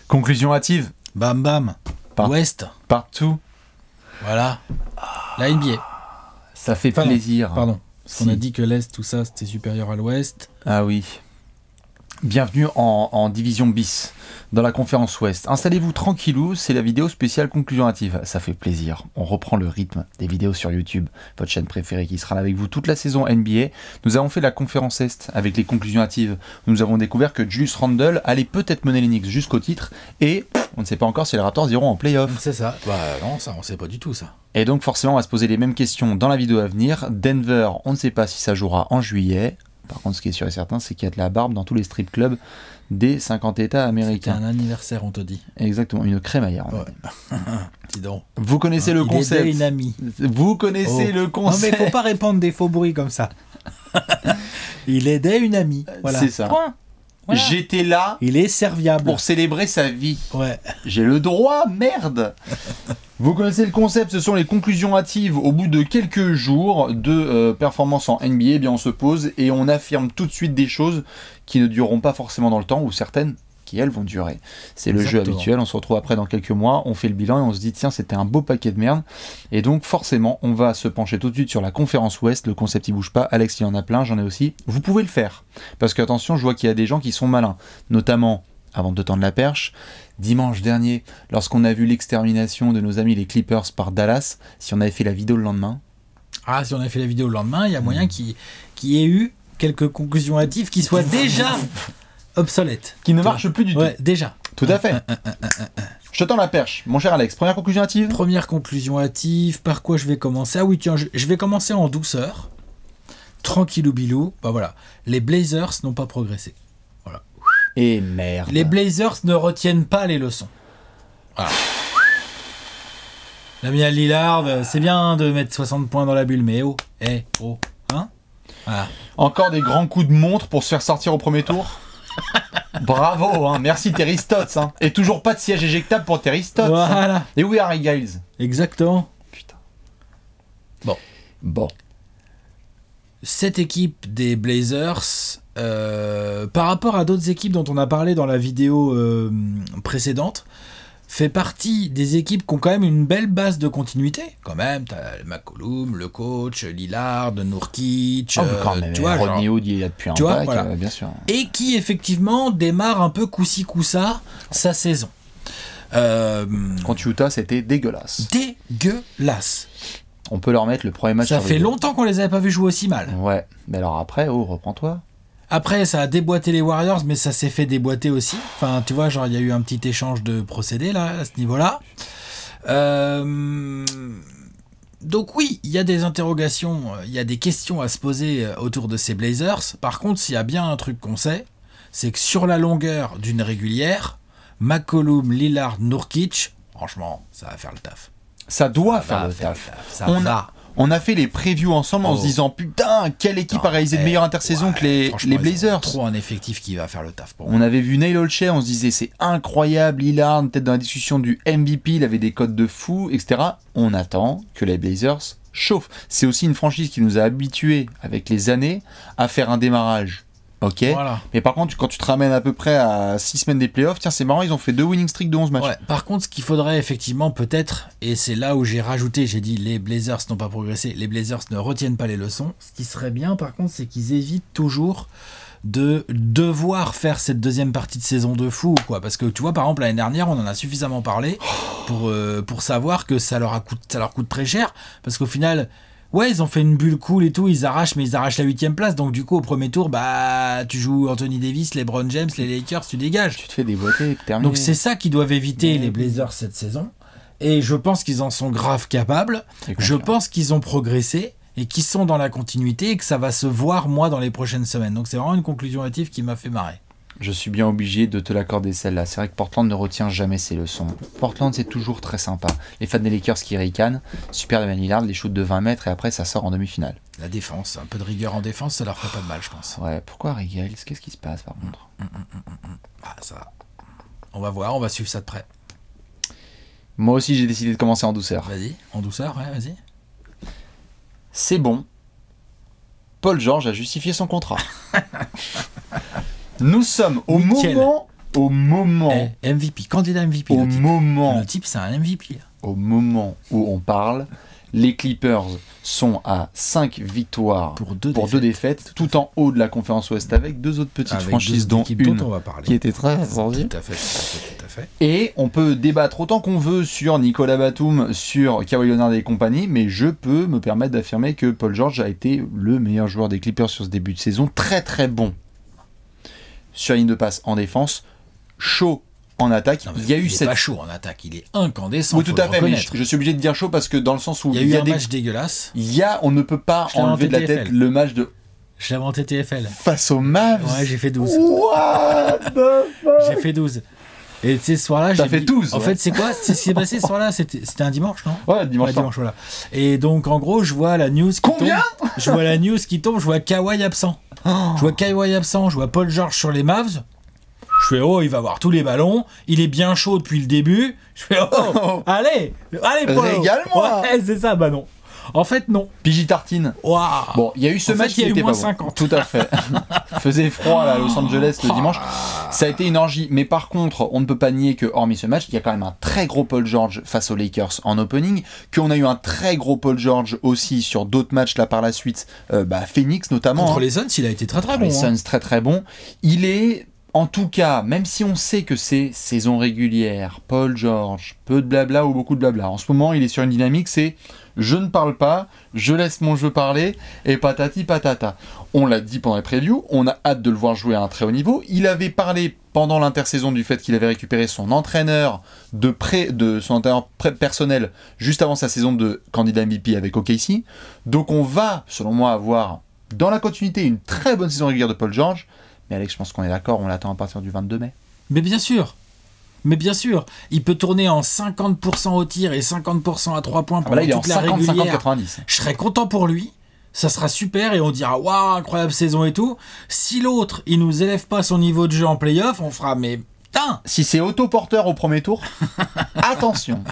Conclusion hâtive. Bam bam. Ouest. Partout. Voilà. La NBA. Ça fait plaisir. Pardon. Parce qu'on a dit que l'Est, tout ça, c'était supérieur à l'Ouest. Ah oui. Bienvenue en division bis, dans la conférence Ouest. Installez-vous tranquillou, c'est la vidéo spéciale conclusion hâtive. Ça fait plaisir. On reprend le rythme des vidéos sur YouTube, votre chaîne préférée qui sera là avec vous toute la saison NBA. Nous avons fait la conférence Est avec les conclusions hâtives. Nous avons découvert que Julius Randle allait peut-être mener les Knicks jusqu'au titre et on ne sait pas encore si les Raptors iront en play-off. C'est ça. Bah non, ça on sait pas du tout ça. Et donc forcément on va se poser les mêmes questions dans la vidéo à venir. Denver, on ne sait pas si ça jouera en juillet. Par contre, ce qui est sûr et certain, c'est qu'il y a de la barbe dans tous les strip clubs des 50 États américains. C'est un anniversaire, on te dit. Exactement, une crémaillère. Ouais. Dis donc. Vous connaissez le concept. Il est une amie. Vous connaissez le concept. Non mais faut pas répandre des faux bruits comme ça. Il aidait une amie. Voilà. C'est ça. Point. Voilà. J'étais là. Il est serviable. Pour célébrer sa vie. Ouais. J'ai le droit, merde. Vous connaissez le concept, ce sont les conclusions hâtives. Au bout de quelques jours de performance en NBA, eh bien on se pose et on affirme tout de suite des choses qui ne dureront pas forcément dans le temps, ou certaines qui, elles, vont durer. C'est le jeu habituel, on se retrouve après dans quelques mois, on fait le bilan et on se dit, tiens, c'était un beau paquet de merde. Et donc, forcément, on va se pencher tout de suite sur la conférence Ouest. Le concept, il bouge pas. Alex, il en a plein, j'en ai aussi. Vous pouvez le faire. Parce que, attention, je vois qu'il y a des gens qui sont malins. Notamment, avant de tendre la perche, dimanche dernier, lorsqu'on a vu l'extermination de nos amis les Clippers par Dallas, si on avait fait la vidéo le lendemain... Ah, si on avait fait la vidéo le lendemain, il y a moyen qu'il y ait eu quelques conclusions hâtives qui soient déjà obsolètes. Qui ne marchent plus du tout. Ouais, déjà. Tout à fait. Je te tends la perche, mon cher Alex. Première conclusion hâtive. Première conclusion hâtive, par quoi je vais commencer? Ah oui, tiens, je vais commencer en douceur. Tranquillou bilou. Bah voilà, les Blazers n'ont pas progressé. Voilà. Et merde. Les Blazers ne retiennent pas les leçons. Voilà. Damien Lillard, c'est bien de mettre 60 points dans la bulle, mais oh, hein? Voilà. Encore des grands coups de montre pour se faire sortir au premier tour. Bravo, hein. Merci Terry Stotts. Hein. Et toujours pas de siège éjectable pour Terry Stotts. Voilà. Hein. Et où est Harry Giles? Exactement. Putain. Bon. Cette équipe des Blazers, par rapport à d'autres équipes dont on a parlé dans la vidéo précédente, fait partie des équipes qui ont quand même une belle base de continuité. Quand même, t'as McCollum, le coach, Lillard, Nurkic, tu vois, Rodney Hood, il y a depuis un bac, voilà. Bien sûr. Et qui effectivement démarre un peu coup-ci coup-ça sa saison. Contre Utah, c'était dégueulasse. Dégueulasse. On peut leur mettre le premier match. Ça fait longtemps qu'on les avait pas vus jouer aussi mal. Ouais, mais alors après, reprends-toi. Après, ça a déboîté les Warriors, mais ça s'est fait déboîter aussi. Enfin, tu vois, genre, il y a eu un petit échange de procédés, là, à ce niveau-là. Donc oui, il y a des interrogations, il y a des questions à se poser autour de ces Blazers. Par contre, s'il y a bien un truc qu'on sait, c'est que sur la longueur d'une régulière, McCollum, Lillard, Nurkic, franchement, ça va faire le taf. Ça doit faire le taf. Ça va. On a fait les previews ensemble en se disant putain, quelle équipe a réalisé de meilleure intersaison que les Blazers. Trop un effectif qui va faire le taf pour moi. On avait vu Neil Olshey, on se disait c'est incroyable, Lillard, peut-être dans la discussion du MVP, il avait des codes de fou, etc. On attend que les Blazers chauffent. C'est aussi une franchise qui nous a habitués avec les années à faire un démarrage. Ok, voilà. Mais par contre, quand tu te ramènes à peu près à 6 semaines des playoffs, tiens, c'est marrant, ils ont fait 2 winning streaks de 11 matchs. Ouais, par contre, ce qu'il faudrait effectivement peut-être, et c'est là où j'ai rajouté, j'ai dit les Blazers n'ont pas progressé, les Blazers ne retiennent pas les leçons. Ce qui serait bien, par contre, c'est qu'ils évitent toujours de devoir faire cette deuxième partie de saison de fou, quoi. Parce que tu vois, par exemple, l'année dernière, on en a suffisamment parlé pour savoir que ça leur coûte très cher, parce qu'au final... Ouais, ils ont fait une bulle cool et tout, ils arrachent la 8ème place, donc du coup, au premier tour, bah, tu joues Anthony Davis, LeBron James, les Lakers, tu dégages. Tu te fais déboîter, terminé. Donc c'est ça qu'ils doivent éviter, les Blazers, cette saison. Et je pense qu'ils en sont grave capables. Je pense qu'ils ont progressé et qu'ils sont dans la continuité et que ça va se voir, moi, dans les prochaines semaines. Donc c'est vraiment une conclusion hâtive qui m'a fait marrer. Je suis bien obligé de te l'accorder celle-là. C'est vrai que Portland ne retient jamais ses leçons. Portland, c'est toujours très sympa. Les fans des Lakers qui ricanent, super Damien Lillard, les shoots de 20 mètres et après ça sort en demi-finale. La défense, un peu de rigueur en défense, ça leur ferait pas de mal, je pense. Ouais, pourquoi Harry Giles? Qu'est-ce qui se passe par contre? Ah, ça. On va voir, on va suivre ça de près. Moi aussi, j'ai décidé de commencer en douceur. Vas-y, en douceur, ouais, vas-y. C'est bon. Paul George a justifié son contrat. Nous sommes au moment au moment, MVP, candidat MVP. au moment, Le type, c'est un MVP. au moment où on parle, les Clippers sont à 5 victoires Pour deux défaites, tout en haut de la conférence Ouest avec 2 autres petites Avec franchises, deux dont équipes une dont on va parler. qui était très attendive. Tout à fait. Et on peut débattre autant qu'on veut sur Nicolas Batum, sur Kawhi Leonard et compagnie, mais je peux me permettre d'affirmer que Paul George a été le meilleur joueur des Clippers sur ce début de saison, très très bon sur la ligne de passe en défense, chaud en attaque. Non, Il y a eu est pas chaud en attaque, il est incandescent. Oui, tout à fait, mais reconnaître. je suis obligé de dire chaud parce que dans le sens où Il y a eu un match dégueulasse. on ne peut pas Je l'ai enlever de la inventé tête TFL. le match de J'ai inventé TFL. face aux Mavs. Ouais, j'ai fait 12. What the fuck? J'ai fait 12. Et tu sais, ce soir-là, T'as j'ai fait dit- 12, En ouais. fait, c'est quoi? C'est ce qui s'est passé ce soir-là? C'était un dimanche, non? Ouais, dimanche. Ouais, soir. dimanche, voilà. Et donc, en gros, je vois la news qui Combien tombe. Je vois la news qui tombe, je vois Kawhi absent. Je vois Kawhi absent, je vois Paul George sur les Mavs. Je fais, oh, il va avoir tous les ballons. Il est bien chaud depuis le début. Je fais, oh, allez, Polo. Régale-moi. Ouais, c'est ça, bah non. En fait, non. Pigi Tartine. Waouh. Bon, il y a eu ce En match fait, il y a qui eu était moins pas bon. 50. Tout à fait. Faisait froid là, à Los Angeles le dimanche. Ça a été une orgie. Mais par contre, on ne peut pas nier que, hormis ce match, il y a quand même un très gros Paul George face aux Lakers en opening, qu'on a eu un très gros Paul George aussi sur d'autres matchs là par la suite, Phoenix notamment. Contre hein. les Suns, il a été très très bon. Les hein. Suns très très bon. Il est, en tout cas, même si on sait que c'est saison régulière, Paul George, peu de blabla ou beaucoup de blabla, en ce moment il est sur une dynamique, c'est je ne parle pas, je laisse mon jeu parler, et patati patata. On l'a dit pendant les previews, on a hâte de le voir jouer à un très haut niveau. Il avait parlé pendant l'intersaison du fait qu'il avait récupéré son entraîneur personnel juste avant sa saison de candidat MVP avec OKC. Donc on va, selon moi, avoir dans la continuité une très bonne saison régulière de Paul George. Mais Alex, je pense qu'on est d'accord, on l'attend à partir du 22 mai. Mais bien sûr. Il peut tourner en 50% au tir et 50% à 3 points pendant Là, il est en toute la régulière. 50-50-90. Je serais content pour lui. Ça sera super et on dira waouh, incroyable saison et tout. Si l'autre, il nous élève pas son niveau de jeu en playoff, on fera mais putain. Si c'est autoporteur au premier tour, attention.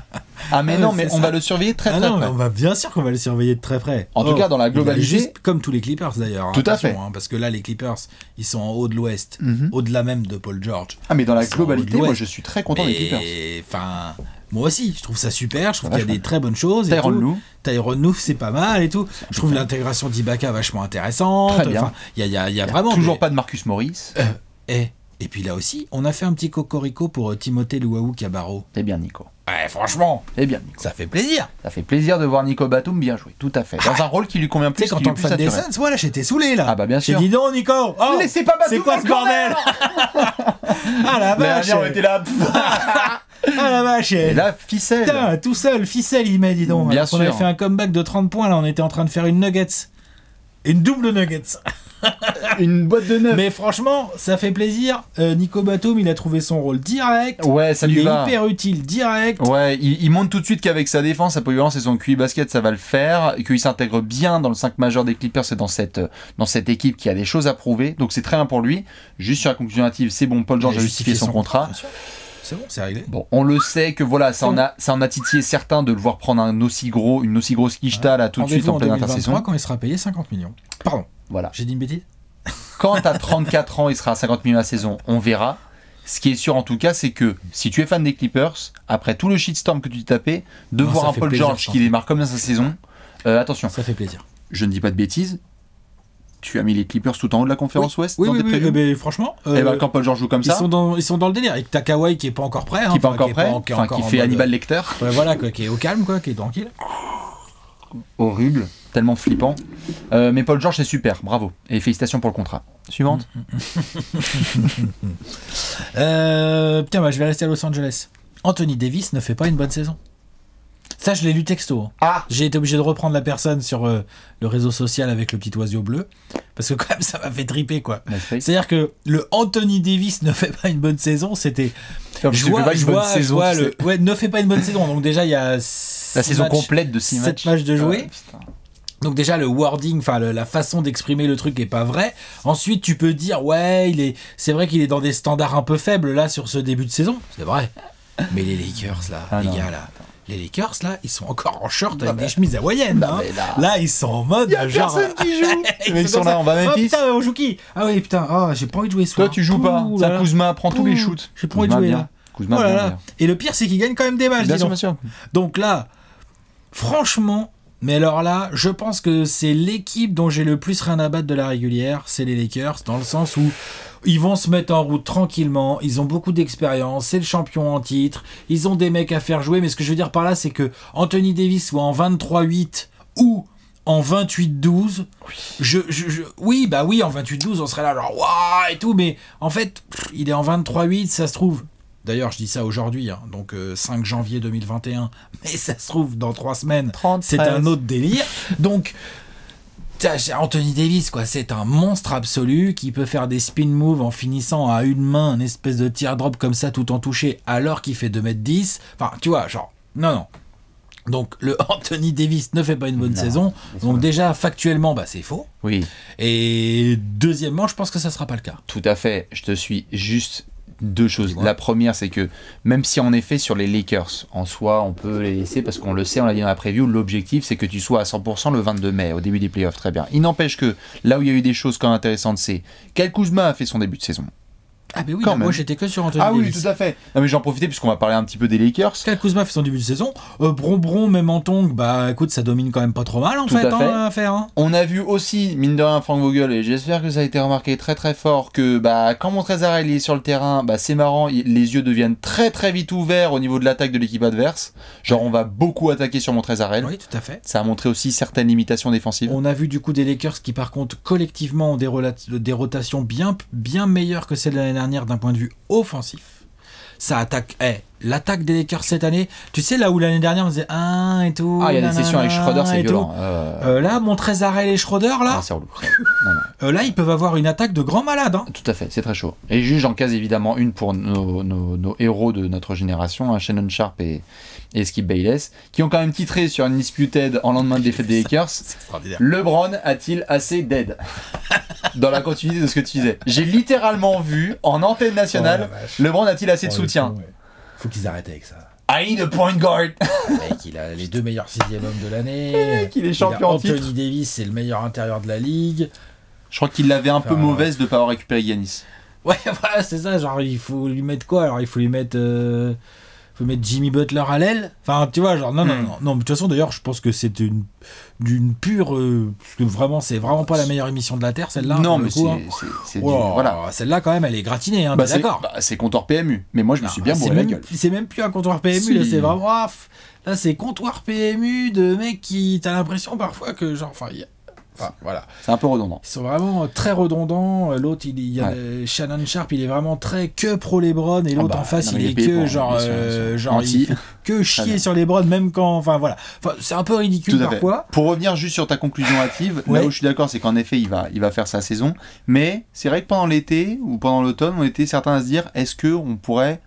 Ah mais Ah, non, mais mais c'est on ça. va le surveiller très Ah très non, mais près. on va bien sûr qu'on va le surveiller de très près. En tout cas, dans la il a globalité- juste comme tous les Clippers d'ailleurs. Tout à attention, fait. hein, parce que là, les Clippers, ils sont en haut de l'Ouest, Mhm. au-delà même de Paul George. Ah mais dans la Ils sont globalité, en haut de moi l'Ouest. je suis très content des Clippers. Et enfin, moi aussi, je trouve ça super. Je trouve qu'il y a Vachement. des très bonnes choses. et Tyronn tout. Lue. Tyronn Lue, c'est pas mal et tout. Je trouve l'intégration d'Ibaka vachement intéressante. Très bien. Enfin, il y a vraiment Toujours des- pas de Marcus Morris. Et puis là aussi, on a fait un petit cocorico pour Timothée Luwawu Cabarro. Eh bien Nico. Ouais, franchement, Eh bien Nico. ça fait plaisir. Ça fait plaisir de voir Nico Batum bien jouer. Tout à fait. Dans un rôle qui lui convient Tu sais, plus, qu'en qui lui tant est que plus fan des naturel. Suns, moi là, j'étais saoulé là. Ah bah bien J'ai sûr. dit non, Nico. Oh, Laissez pas Batum c'est quoi dans ce le corner. bordel? Ah la vache. Dernière, on était là. Ah la vache. Et là, ficelle. Putain, tout seul, ficelle, il m'a dit donc. Bien Alors qu'on avait sûr. fait un comeback de 30 points, là, on était en train de faire une nuggets. Une double nuggets. Une boîte de neuf. Mais franchement, ça fait plaisir. Nico Batum, il a trouvé son rôle direct. Ouais, ça il lui est va. hyper utile direct. Ouais, il montre tout de suite qu'avec sa défense, sa polyvalence et son QI basket, ça va le faire, et qu'il s'intègre bien dans le 5 majeur des Clippers et dans cette équipe qui a des choses à prouver. Donc c'est très bien pour lui. Juste sur la conclusion native, c'est bon, Paul George Il a justifié son contrat. bien sûr. C'est bon, c'est réglé. Bon, on le sait que voilà, ça en a titillé certains de le voir prendre une aussi grosse quicheta là tout de suite Rendez-vous en pleine 2023 intersaison. quand il sera payé 50 millions. Pardon, Voilà. j'ai dit une bêtise. Quand à 34 ans, il sera à 50 millions la saison, on verra. Ce qui est sûr en tout cas, c'est que si tu es fan des Clippers, après tout le shitstorm que tu t'es tapé, de Non, voir ça un fait Paul plaisir, George je qui t'en démarre comme dans sa saison, attention, Ça fait plaisir. je ne dis pas de bêtises. Tu as mis les Clippers tout en haut de la conférence Ouest Oui, dans oui, tes oui, previews mais franchement, Et ben quand Paul George joue comme ils ça, sont dans le délire. Avec Kawhi qui est pas encore prêt. qui n'est pas enfin, encore est prêt, qui est enfin encore qui en fait mode- Hannibal Lecter, Ouais, voilà, quoi, qui est au calme, quoi, qui est tranquille. horrible, tellement flippant. Mais Paul George c'est super, bravo. Et félicitations pour le contrat. Suivante. Putain, bah, je vais rester à Los Angeles. Anthony Davis ne fait pas une bonne saison. Ça, je l'ai lu texto. Hein. Ah, J'ai été obligé de reprendre la personne sur le réseau social avec le petit oiseau bleu. Parce que quand même, ça m'a fait triper, quoi. MySpace. C'est-à-dire que le Anthony Davis ne fait pas une bonne saison, c'était... Je vois le... Ouais, ne fait pas une bonne saison. Donc déjà, il y a... la saison complète de 6 matchs. 7 matchs de jouer. Putain. Donc déjà le wording, enfin la façon d'exprimer le truc est pas vrai. Ensuite tu peux dire ouais c'est vrai qu'il est dans des standards un peu faibles là sur ce début de saison, c'est vrai. Mais les Lakers là, Ah les non. gars là, Les Lakers, là, ils sont encore en short avec des chemises hawaïennes. Hein. Là, ils sont en mode. Il y a genre, personne qui joue. Les mecs sont là, on va Oh Memphis. putain, on joue qui? Ah oui, putain, j'ai pas envie de jouer ce soir. Toi, tu joues pas. Ouh Ça, là là. Kuzma prend tous les shoots. J'ai pas envie de jouer là. Kuzma, Oh là bien, là. bien. Et le pire, c'est qu'ils gagnent quand même des matchs. Bien dis sûr, donc. bien sûr. Donc là, franchement, mais alors là, je pense que c'est l'équipe dont j'ai le plus rien à battre de la régulière, c'est les Lakers, dans le sens où ils vont se mettre en route tranquillement, ils ont beaucoup d'expérience, c'est le champion en titre, ils ont des mecs à faire jouer, mais ce que je veux dire par là, c'est que Anthony Davis soit en 23-8 ou en 28-12, oui, bah oui, en 28-12, on serait là genre waouh et tout, mais en fait, il est en 23-8, ça se trouve. D'ailleurs, je dis ça aujourd'hui, hein, donc 5 janvier 2021, mais ça se trouve dans 3 semaines, 30, c'est 13. un autre délire. Donc, Anthony Davis, quoi, c'est un monstre absolu qui peut faire des spin moves en finissant à une main, une espèce de teardrop comme ça tout en touché, alors qu'il fait 2m10. Enfin, tu vois, genre, non. Donc, le Anthony Davis ne fait pas une bonne saison. Donc, déjà, factuellement, bah, c'est faux. Oui, Et deuxièmement, je pense que ça sera pas le cas. tout à fait. Je te suis juste deux choses. Dis-moi. La première, c'est que même si en effet sur les Lakers, en soi, on peut les laisser parce qu'on le sait, on l'a dit dans la preview, l'objectif c'est que tu sois à 100% le 22 mai, au début des playoffs, très bien. Il n'empêche que là où il y a eu des choses quand même intéressantes, c'est Kyle Kuzma a fait son début de saison. Ah, mais oui, Quand bah, moi même. j'étais que sur Anthony Ah oui, Davis. tout à fait. Non mais j'en profitais puisqu'on va parler un petit peu des Lakers. Kyle Kuzma fait son début de saison. Bron, même en tongue, bah écoute, ça domine quand même pas trop mal en Tout fait, à fait. à faire. Hein. On a vu aussi, mine de rien, Frank Vogel, et j'espère que ça a été remarqué très très fort, que bah, quand Montrezl est sur le terrain, bah, c'est marrant, les yeux deviennent très très vite ouverts au niveau de l'attaque de l'équipe adverse. Genre on va beaucoup attaquer sur Montrezl. Oui, tout à fait. Ça a montré aussi certaines limitations défensives. On a vu du coup des Lakers qui par contre collectivement ont des rotations bien meilleures que celles de l'année dernière d'un point de vue offensif. Ça attaque. L'attaque des Lakers cette année, tu sais là où l'année dernière on disait et tout. Ah, il y a des sessions avec Schroeder, c'est et tout. violent. Là, Montrezl et Schroeder là, Ah, c'est relou. Non. là ils peuvent avoir une attaque de grands malades. Hein. Tout à fait, c'est très chaud. Et juste, j'en case évidemment une pour nos héros de notre génération, hein, Shannon Sharp et Skip Bayless, qui ont quand même titré sur Undisputed en lendemain de défaite des Lakers. C'est extraordinaire. LeBron a-t-il assez d'aide? Dans la continuité de ce que tu disais. J'ai littéralement vu en antenne nationale, Oh, la vache. LeBron a-t-il assez de Oh, soutien? le fou, ouais. Faut qu'ils arrêtent avec ça. I need a point guard. Le mec, il a les 2 meilleurs 6e hommes de l'année. Il est champion en titre. Anthony Davis, c'est le meilleur intérieur de la ligue. Je crois qu'il l'avait un peu Enfin, mauvaise de ne pas avoir récupéré Giannis. Ouais, voilà, c'est ça. Genre, il faut lui mettre quoi? Alors, il faut lui mettre Jimmy Butler à l'aile. Enfin, tu vois, genre, non. Mais de toute façon, d'ailleurs, je pense que c'est d'une pure. Parce que vraiment, c'est vraiment pas la meilleure émission de la Terre, celle-là. Non, pour le mais coup, hein. c'est du. Oh, Voilà. Celle-là, quand même, elle est gratinée, hein, Bah, t'es d'accord? c'est comptoir PMU. Mais moi, je me suis bien c'est bourré la même, gueule. c'est même plus un comptoir PMU, Si. là, c'est vraiment. Là, c'est comptoir PMU de mecs qui. T'as l'impression parfois que, genre. Enfin, voilà. C'est un peu redondant. Ils sont vraiment très redondants. L'autre, il y a Shannon Sharp, il est vraiment très que pro LeBron, et l'autre bah, en face, non, il mais est payé que pour, genre, bien sûr, bien sûr. genre Anti. il fait que chier sur LeBron, même quand, enfin voilà. Enfin, c'est un peu ridicule Tout à fait. parfois. Pour revenir juste sur ta conclusion hâtive, Ouais. là où je suis d'accord, c'est qu'en effet, il va faire sa saison. Mais c'est vrai que pendant l'été ou pendant l'automne, on était certains à se dire, est-ce qu'on pourrait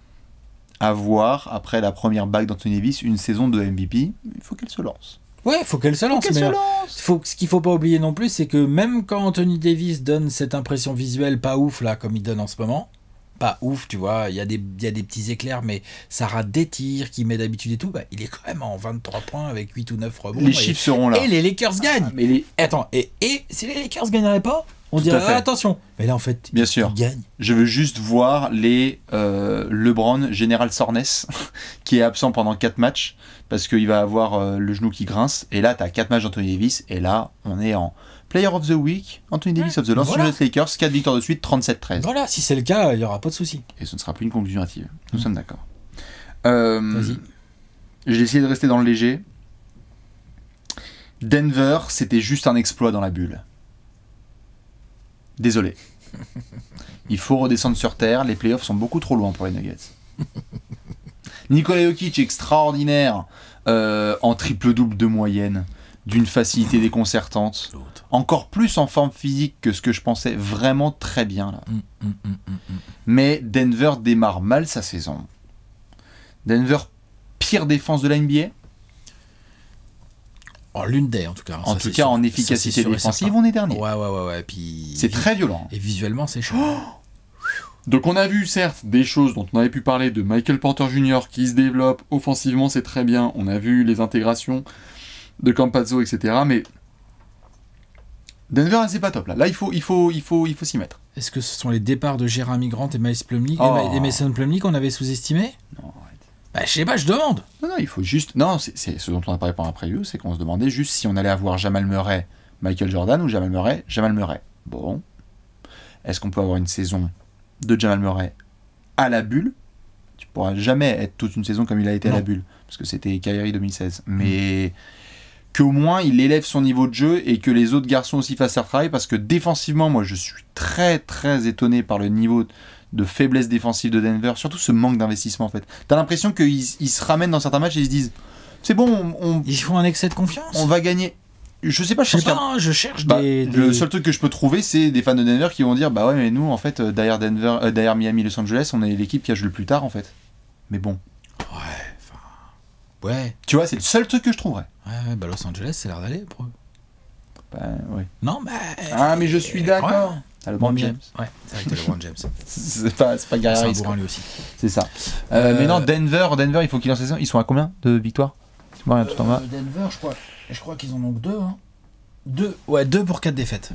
avoir, après la première bague d'Anthony Davis, une saison de MVP? Il faut qu'elle se lance. Ouais, faut qu'elle se lance. Qu'elle mais se lance. ce qu'il faut pas oublier non plus, c'est que même quand Anthony Davis donne cette impression visuelle pas ouf là, comme il donne en ce moment, pas ouf, tu vois, il y a des petits éclairs, mais ça rate des tirs qu'il met d'habitude et tout, bah, il est quand même en 23 points avec 8 ou 9 rebonds. Les chiffres seront là. Et les Lakers gagnent. Mais les... Attends, et si les Lakers gagneraient pas, on Tout dirait à fait. attention. Mais là en fait, Bien sûr. ils gagnent. Je veux juste voir les LeBron Général Sornes qui est absent pendant 4 matchs parce qu'il va avoir le genou qui grince. Et là, tu as 4 matchs d'Anthony Davis. Et là, on est en Player of the Week, Anthony Davis of the Los voilà. Angeles Lakers, 4 victoires de suite, 37-13. Voilà, si c'est le cas, il y aura pas de souci. Et ce ne sera plus une conclusion hâtive. Nous sommes d'accord. Vas-y. J'ai essayé de rester dans le léger. Denver, c'était juste un exploit dans la bulle. Désolé. Il faut redescendre sur terre. Les playoffs sont beaucoup trop loin pour les Nuggets. Nikola Jokic, extraordinaire en triple-double de moyenne, d'une facilité déconcertante. Encore plus en forme physique que ce que je pensais, vraiment très bien là. Mais Denver démarre mal sa saison. Denver, pire défense de la NBA. En l'une des, en tout cas. En Ça, tout c'est cas, sûr. en Ça, efficacité c'est sûr et défensive, certain. on est dernier. Ouais. Puis... C'est très violent. Et visuellement, c'est chaud. Donc on a vu certes des choses dont on avait pu parler de Michael Porter Jr. qui se développe offensivement, c'est très bien. On a vu les intégrations de Campazzo, etc. Mais Denver, c'est pas top là. Là, il faut s'y mettre. Est-ce que ce sont les départs de Jeremy Grant et Miles Plumlee Oh. et Mason Plumlee qu'on avait sous-estimés? Non, arrête. Bah, je sais pas, je demande. Non, il faut juste. Non, c'est ce dont on a parlé pendant la preview, c'est qu'on se demandait juste si on allait avoir Jamal Murray, Michael Jordan ou Jamal Murray. Bon. Est-ce qu'on peut avoir une saison de Jamal Murray à la bulle? Tu pourras jamais être toute une saison comme il a été à la bulle, parce que c'était Kyrie 2016. Mais qu'au moins il élève son niveau de jeu et que les autres garçons aussi fassent leur travail, parce que défensivement, moi je suis très très étonné par le niveau de faiblesse défensive de Denver, surtout ce manque d'investissement en fait. T'as l'impression qu'ils se ramènent dans certains matchs et ils se disent c'est bon, Ils font un excès de confiance. on va gagner. Je sais pas, Je sais pas, je cherche le des... seul truc que je peux trouver, c'est des fans de Denver qui vont dire bah ouais, mais nous en fait derrière Miami, Los Angeles, on est l'équipe qui a joué le plus tard en fait. Mais bon, Ouais. tu vois, c'est le seul truc que je trouverais. Ouais, bah Los Angeles, c'est l'air d'aller pour eux. Bah ouais. Non, bah... Ah mais je suis d'accord. Ouais. T'as le LeBron Bon, James. Ouais, c'est vrai que t'as LeBron James. C'est pas Gary C'est un Harris, bourrin quoi. lui aussi. C'est ça. Mais non, Denver, il faut qu'ils lancent la saison. Ils sont à combien de victoires? Tu vois, rien tout en bas. Denver, je crois qu'ils en ont que 2. Hein. 2 pour 4 défaites.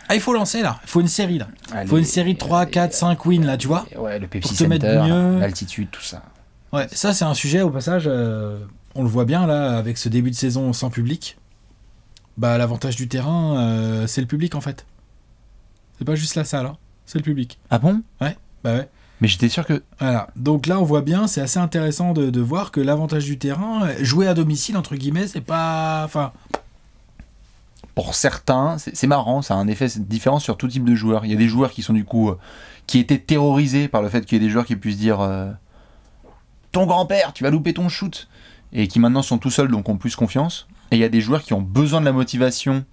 Ah, il faut lancer là. Il faut une série là. Il faut une série de 3, 4, 5 wins là, tu vois. Ouais, le Pepsi Pour te mettre Center, mieux. l'altitude, tout ça. Ouais, ça c'est un sujet au passage. On le voit bien là avec ce début de saison sans public. Bah, l'avantage du terrain, c'est le public en fait. C'est pas juste la salle, hein. C'est le public. Ah bon? Bah ouais. Mais j'étais sûr que... Voilà. Donc là, on voit bien, c'est assez intéressant de voir que l'avantage du terrain, jouer à domicile, entre guillemets, c'est pas... Enfin, Pour certains, c'est marrant, ça a un effet différent sur tout type de joueurs. Il y a des joueurs qui sont du coup... qui étaient terrorisés par le fait qu'il y ait des joueurs qui puissent dire ton grand-père, tu vas louper ton shoot, et qui maintenant sont tout seuls, donc ont plus confiance. Et il y a des joueurs qui ont besoin de la motivation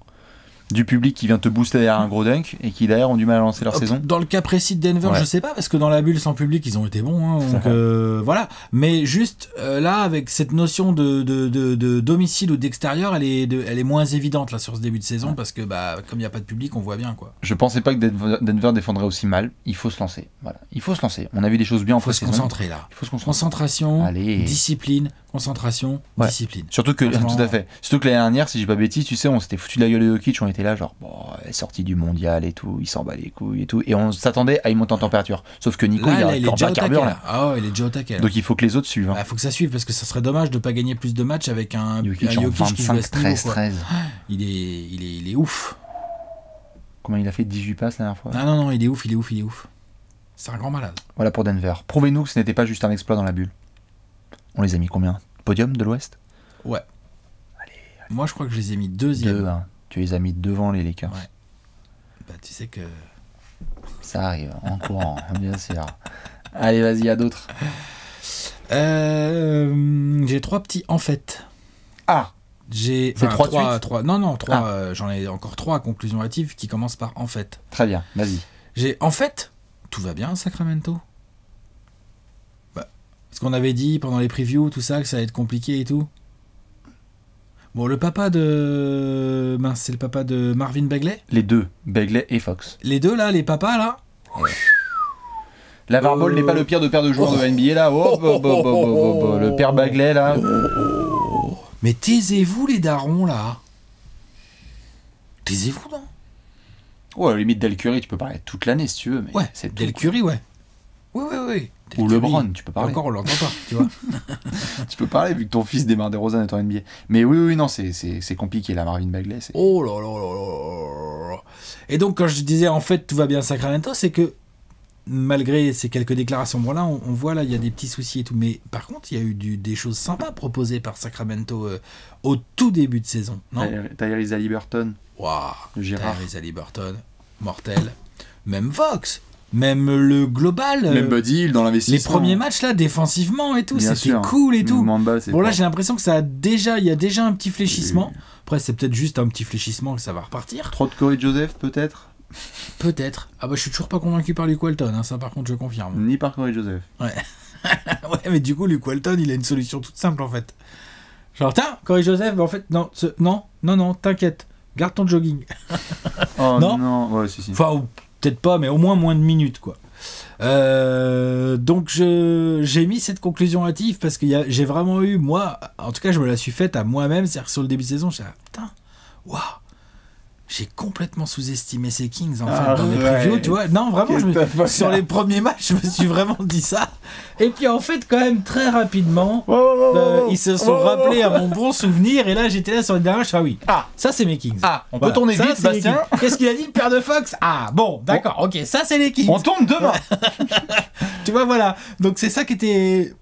du public qui vient te booster derrière un gros dunk et qui derrière ont du mal à lancer leur saison. dans le cas précis de Denver, Ouais. je sais pas, parce que dans la bulle sans public, ils ont été bons. Hein, donc voilà. Mais juste là, avec cette notion de domicile ou d'extérieur, elle est moins évidente là sur ce début de saison, parce que bah, comme il n'y a pas de public, on voit bien quoi. Je pensais pas que Denver défendrait aussi mal. Il faut se lancer. Voilà. Il faut se lancer. On a vu des choses bien en Il faut se pré-saison. concentrer là. Il faut se concentrer. Concentration, Allez. discipline, concentration, Ouais. discipline. Surtout que, Franchement. tout à fait. Surtout que l'année dernière, si j'ai pas bêtise, tu sais, on s'était foutu de la gueule de Jokic, on était là, genre, bon, elle est sortie du mondial et tout, il s'en bat les couilles et tout, et on s'attendait à y monter en température. Sauf que Nico, Là, il a il est encore déjà pas au de taquet. carburant Là. là. Ah ouais, il est déjà au taquet. Là. Donc il faut que les autres suivent. Hein. Bah, faut que ça suive, parce que ça serait dommage de pas gagner plus de matchs avec un Jokic en Jokic qui joue à 25, ce niveau, 13, quoi. 13. Il est ouf. Combien il a fait? 18 passes la dernière fois. Ah non, il est ouf. C'est un grand malade. Voilà pour Denver. Prouvez-nous que ce n'était pas juste un exploit dans la bulle. On les a mis combien? Podium de l'Ouest? Ouais. Moi, je crois que je les ai mis deuxième. 2, hein. Tu les as mis devant les Lakers. Ouais. Bah, tu sais que... Ça arrive, en courant, bien sûr. Allez, vas-y, il y a d'autres. J'ai 3 petits en fait. Ah, J'ai... C'est 3 de suite? 3. Non, 3. J'en ai encore 3 à conclusion hâtive qui commencent par en fait. très bien, vas-y. J'ai en fait, tout va bien à Sacramento. Bah, parce qu'on avait dit pendant les previews, tout ça, que ça allait être compliqué et tout. Bon, le papa de... Mince, c'est le papa de Marvin Bagley. Les deux, Bagley et Fox. Les deux là, les papas là. La Ball n'est pas le pire de paire de joueurs de NBA là. Le père Bagley là. Mais taisez-vous les darons là. Taisez-vous non. Ouais, à la limite Del Curry, tu peux parler toute l'année si tu veux. Mais Ouais, c'est tout. Del Curry, ouais. Oui. Del Ou Curry. LeBron, tu peux Et parler. encore, on l'entend pas, tu vois. Tu peux parler vu que ton fils démarre des Rosanne est en NBA. Mais oui, non, c'est compliqué la Marvin Bagley. Oh là là là là là. Et donc, quand je disais en fait tout va bien à Sacramento, c'est que malgré ces quelques déclarations, bon là, on voit là, il y a des petits soucis et tout. Mais par contre, il y a eu des choses sympas proposées par Sacramento au tout début de saison, non? Tyrese Haliburton, Waouh, le Gérard. Tyrese Haliburton, mortel. Même Vox, même le global. Même Buddy Hield dans l'investissement. Les premiers matchs là, défensivement et tout, Bien c'était sûr. cool et tout. Mouvement de balle, c'est Bon là fort. j'ai l'impression que il y a déjà un petit fléchissement. Après c'est peut-être juste un petit fléchissement que ça va repartir. Trop de Corey Joseph peut-être. Peut-être. Ah bah je suis toujours pas convaincu par Luke Walton, hein, ça par contre je confirme. Ni par Corey Joseph. Ouais mais du coup Luke Walton il a une solution toute simple en fait. Genre tiens, Corey Joseph, bah, en fait non, t'inquiète, garde ton jogging. Oh Non. non, ouais, si. Enfin peut-être pas, mais au moins de minutes, quoi. Donc j'ai mis cette conclusion hâtive parce que j'ai vraiment eu, moi, en tout cas je me la suis faite à moi-même, c'est-à-dire sur le début de saison, je suis putain, waouh, j'ai complètement sous-estimé ces Kings en fait dans mes previews, tu vois. Non, vraiment, sur les premiers matchs, je me suis vraiment dit ça. Et puis en fait, quand même, très rapidement, ils se sont rappelés à mon bon souvenir. Et là, j'étais là sur le dernier, je suis oui, ça c'est mes Kings. On peut tourner vite, Bastien. Qu'est-ce qu'il a dit, le père de Fox? Bon, d'accord, ok, ça c'est les Kings. On tourne demain. Tu vois, voilà. Donc c'est ça qui était...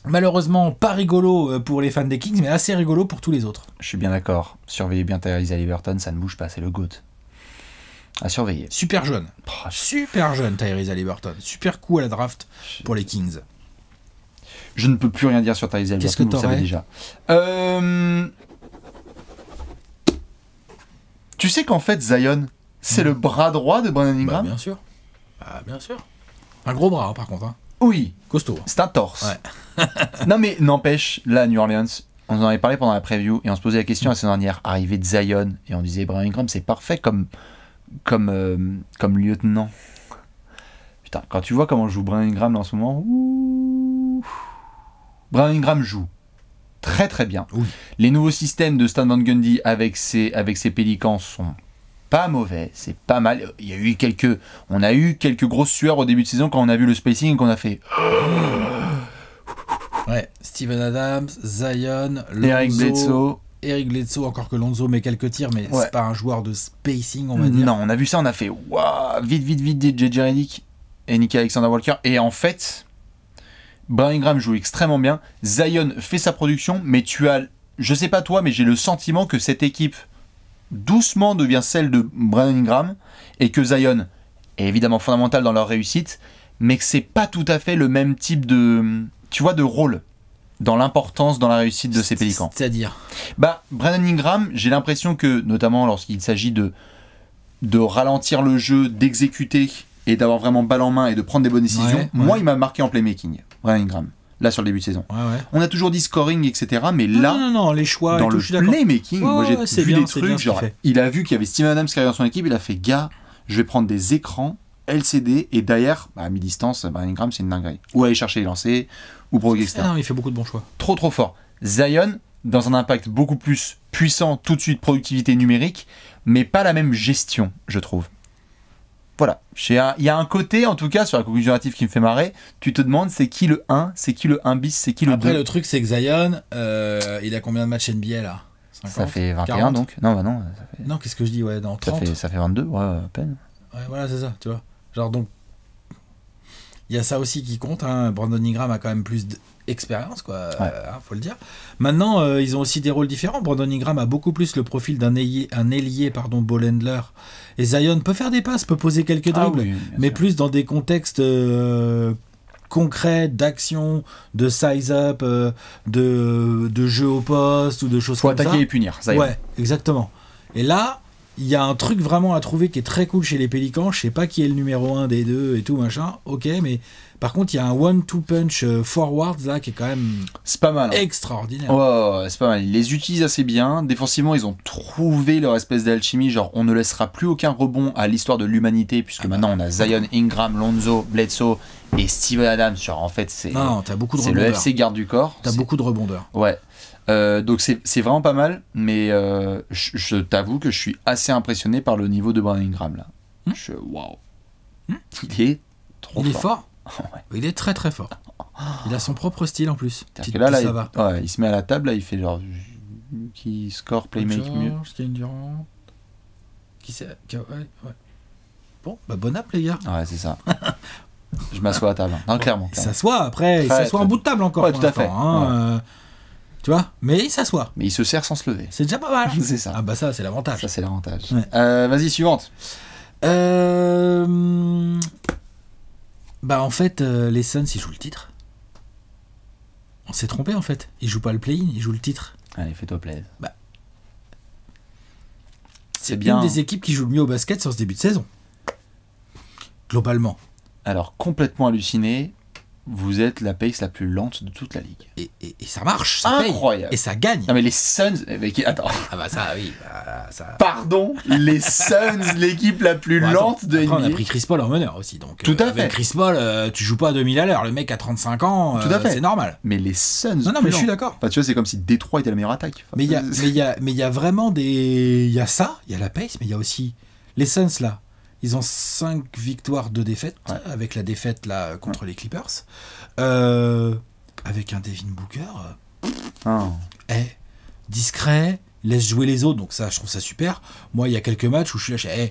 malheureusement pas rigolo pour les fans des Kings, mais assez rigolo pour tous les autres. Je suis bien d'accord. Surveillez bien Tyrese Haliburton, ça ne bouge pas, c'est le GOAT. À surveiller. Super jeune. Super jeune, Tyrese Haliburton. Super coup à la draft pour les Kings. Je ne peux plus rien dire sur Tyrese Haliburton, vous le savez déjà. Tu sais qu'en fait, Zion, c'est le bras droit de Brandon Ingram? Bien sûr. Bien sûr. Un gros bras, par contre. Oui. Costaud. C'est un torse. Ouais. Non mais n'empêche, là, New Orleans, on en avait parlé pendant la preview et on se posait la question la semaine dernière, arrivée de Zion, et on disait Brandon Ingram, c'est parfait comme lieutenant. Putain, quand tu vois comment joue Brandon Ingram en ce moment, Brandon Ingram joue très très bien. Oui. Les nouveaux systèmes de Stan Van Gundy avec ses Pélicans sont pas mauvais, c'est pas mal. On a eu quelques grosses sueurs au début de saison quand on a vu le spacing et qu'on a fait. Ouais, Steven Adams, Zion, Lonzo, Eric Bledsoe, encore que Lonzo met quelques tirs, mais c'est pas un joueur de spacing, on va dire. Non, on a vu ça, on a fait waouh, vite, JJ Redick et Nicky Alexander-Walker. Et en fait, Brandon Ingram joue extrêmement bien. Zion fait sa production, mais je sais pas toi, mais j'ai le sentiment que cette équipe doucement devient celle de Brandon Ingram et que Zion est évidemment fondamental dans leur réussite, mais que c'est pas tout à fait le même type de rôle dans l'importance dans la réussite de ces Pélicans. C'est-à-dire Brandon Ingram, j'ai l'impression que notamment lorsqu'il s'agit de ralentir le jeu, d'exécuter et d'avoir vraiment balle en main et de prendre des bonnes décisions, moi il m'a marqué en playmaking, Brandon Ingram. Là sur le début de saison. On a toujours dit scoring, etc. Mais là, non, les choix dans le playmaking, moi j'ai vu des trucs, genre, il a vu qu'il y avait Steven Adams qui arrivait dans son équipe, il a fait, gars, je vais prendre des écrans LCD, et derrière, à mi-distance, Brandon Ingram, c'est une dinguerie. Ou aller chercher les lancers, ou pro etc. Non, il fait beaucoup de bons choix. Trop fort. Zion, dans un impact beaucoup plus puissant, tout de suite, productivité numérique, mais pas la même gestion, je trouve. Voilà, il y a un côté, en tout cas, sur la conclusion narrative qui me fait marrer, tu te demandes c'est qui le 1, c'est qui le 1 bis, c'est qui le 2. Après, le truc, c'est que Zion, il a combien de matchs NBA là? 50, ça fait 21 40. Donc. Non, non. Ça fait... Non, qu'est-ce que je dis, dans 30. Ça fait 22, à peine. Ouais, voilà, c'est ça, tu vois. Genre, donc, il y a ça aussi qui compte, Brandon Ingram a quand même plus d'expérience, quoi, faut le dire. Maintenant, ils ont aussi des rôles différents. Brandon Ingram a beaucoup plus le profil d'un ailier, ball handler. Et Zion peut faire des passes, peut poser quelques dribbles, mais plus dans des contextes concrets, d'action, de size-up, de jeu au poste ou de choses comme ça. Faut attaquer et punir, Zion. Ouais, exactement. Et là, il y a un truc vraiment à trouver qui est très cool chez les Pélicans. Je sais pas qui est le numéro 1 des deux et tout, machin. Ok, mais par contre, il y a un one-two punch forward là qui est quand même c'est pas mal, extraordinaire. Ouais, c'est pas mal. Ils les utilisent assez bien. Défensivement, ils ont trouvé leur espèce d'alchimie. Genre, on ne laissera plus aucun rebond à l'histoire de l'humanité, puisque maintenant on a Zion, Ingram, Lonzo, Bledsoe et Steven Adams. Genre, en fait, c'est le FC garde du corps. T'as beaucoup de rebondeurs. Ouais. Donc c'est vraiment pas mal, mais je t'avoue que je suis assez impressionné par le niveau de Brandon Ingram là. Waouh. Il est trop fort. Il est fort. Il est très très fort. Il a son propre style en plus. Il se met à la table là, il fait genre qui score, playmaker mieux. Kevin Durant. Qui c'est Bon, bon app les gars. Ouais, c'est ça. Je m'assois à table. Non, clairement. Il s'assoit après, il s'assoit en bout de table encore. Ouais, tout à fait. Tu vois, mais il s'assoit. Mais il se sert sans se lever. C'est déjà pas mal. C'est ça. Ah bah ça, c'est l'avantage. Ça, c'est l'avantage. Ouais. Vas-y, suivante. Bah en fait, les Suns, ils jouent le titre. On s'est trompé en fait. Ils jouent pas le play-in, ils jouent le titre. Allez, fais-toi plaisir. Bah, c'est bien une des équipes qui joue le mieux au basket sur ce début de saison. Globalement. Alors, complètement halluciné. vous êtes la pace la plus lente de toute la ligue. Et ça marche, ça incroyable. paye, et ça gagne. Non mais les Suns, attends. Ah bah ça, oui. Ça... Pardon, les Suns, l'équipe la plus lente de NBA. On a pris Chris Paul en meneur aussi, donc. Tout à fait. Avec Chris Paul, tu joues pas à 2000 à l'heure. Le mec a 35 ans, Tout à fait. C'est normal. Mais les Suns. Non, mais je suis d'accord. Enfin, tu vois, c'est comme si Détroit était la meilleure attaque. Enfin, mais il y a vraiment des. Il y a ça, il y a la pace, mais il y a aussi les Suns là. Ils ont 5 victoires, 2 défaites, avec la défaite là contre les Clippers. Avec un Devin Booker. Discret, laisse jouer les autres, donc ça, je trouve ça super. Moi, il y a quelques matchs où je suis là,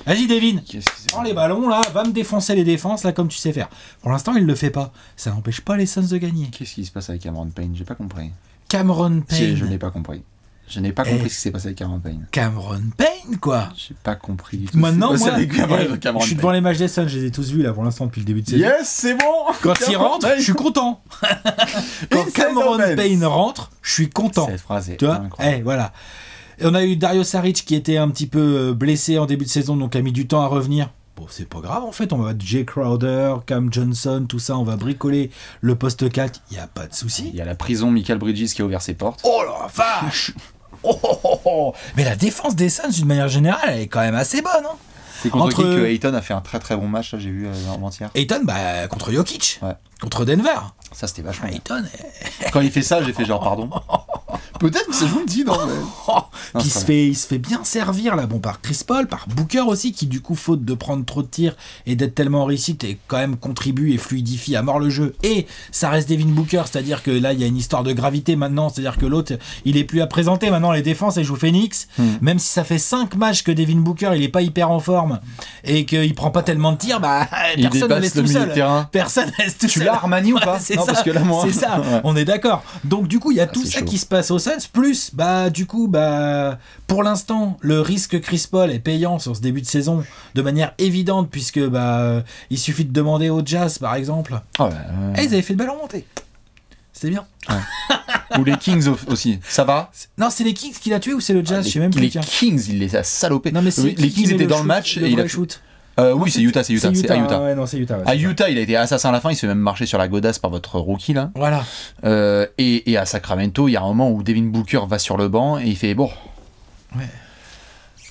vas-y Devin, prends les ballons là, va me défoncer les défenses là comme tu sais faire. Pour l'instant, il le fait pas. Ça n'empêche pas les Suns de gagner. Qu'est-ce qui se passe avec Cameron Payne? J'ai pas compris. Cameron Payne. Je n'ai pas compris. Je n'ai pas compris ce qui s'est passé avec Cameron Payne. Cameron Payne, quoi. J'ai pas compris. Maintenant, moi, je suis devant les matchs des Suns, je les ai tous vus là pour l'instant depuis le début de saison. Yes, c'est bon. Quand il rentre, je suis content. Quand Cameron Payne rentre, je suis content. Cette phrase est tu vois incroyable. Voilà. Et on a eu Dario Saric qui était un petit peu blessé en début de saison, donc a mis du temps à revenir. Bon, c'est pas grave en fait, on va mettre Jay Crowder, Cam Johnson, tout ça, on va bricoler le poste 4, il n'y a pas de souci. Il y a la prison Michael Bridges qui a ouvert ses portes. Oh la vache. Oh. Mais la défense des Suns, d'une manière générale, elle est quand même assez bonne. Hein. C'est contre qui que Ayton a fait un très très bon match, là, j'ai vu avant-hier. Ayton, contre Jokic, contre Denver. Ça, c'était vachement Ayton. Quand il fait ça, j'ai fait genre pardon. Peut-être que je vous le dis, non, mais... il se fait bien servir là, bon, par Chris Paul, par Booker aussi, qui du coup, faute de prendre trop de tirs et d'être tellement en réussite, et quand même contribue et fluidifie à mort le jeu. Et ça reste Devin Booker, c'est-à-dire que là, il y a une histoire de gravité maintenant, c'est-à-dire que l'autre, il est plus à présenter. Maintenant, les défenses, elles jouent Phoenix. Même si ça fait 5 matchs que Devin Booker, il est pas hyper en forme et qu'il prend pas tellement de tirs, personne ne laisse tout seul. Personne laisse tout seul. Tu l'as Armani ou pas? Non, parce que là, moi... C'est ça, on est d'accord. Donc du coup, il y a tout ça qui se passe au Suns, plus pour l'instant, le risque Chris Paul est payant sur ce début de saison de manière évidente, puisque il suffit de demander au Jazz par exemple. Ils avaient fait de belles remontées. C'était bien. Ou les Kings aussi. Ça va? Non, c'est les Kings qui l'a tué ou c'est le Jazz? Je sais même plus. Les Kings, il les a salopés. Non, mais les Kings étaient dans le match et il a shoot. Oui, c'est Utah. C'est à Utah. Ouais, non, c'est Utah. À Utah, il a été assassin à la fin. Il se fait même marcher sur la godasse par votre rookie là. Voilà. Et à Sacramento, il y a un moment où Devin Booker va sur le banc et il fait bon.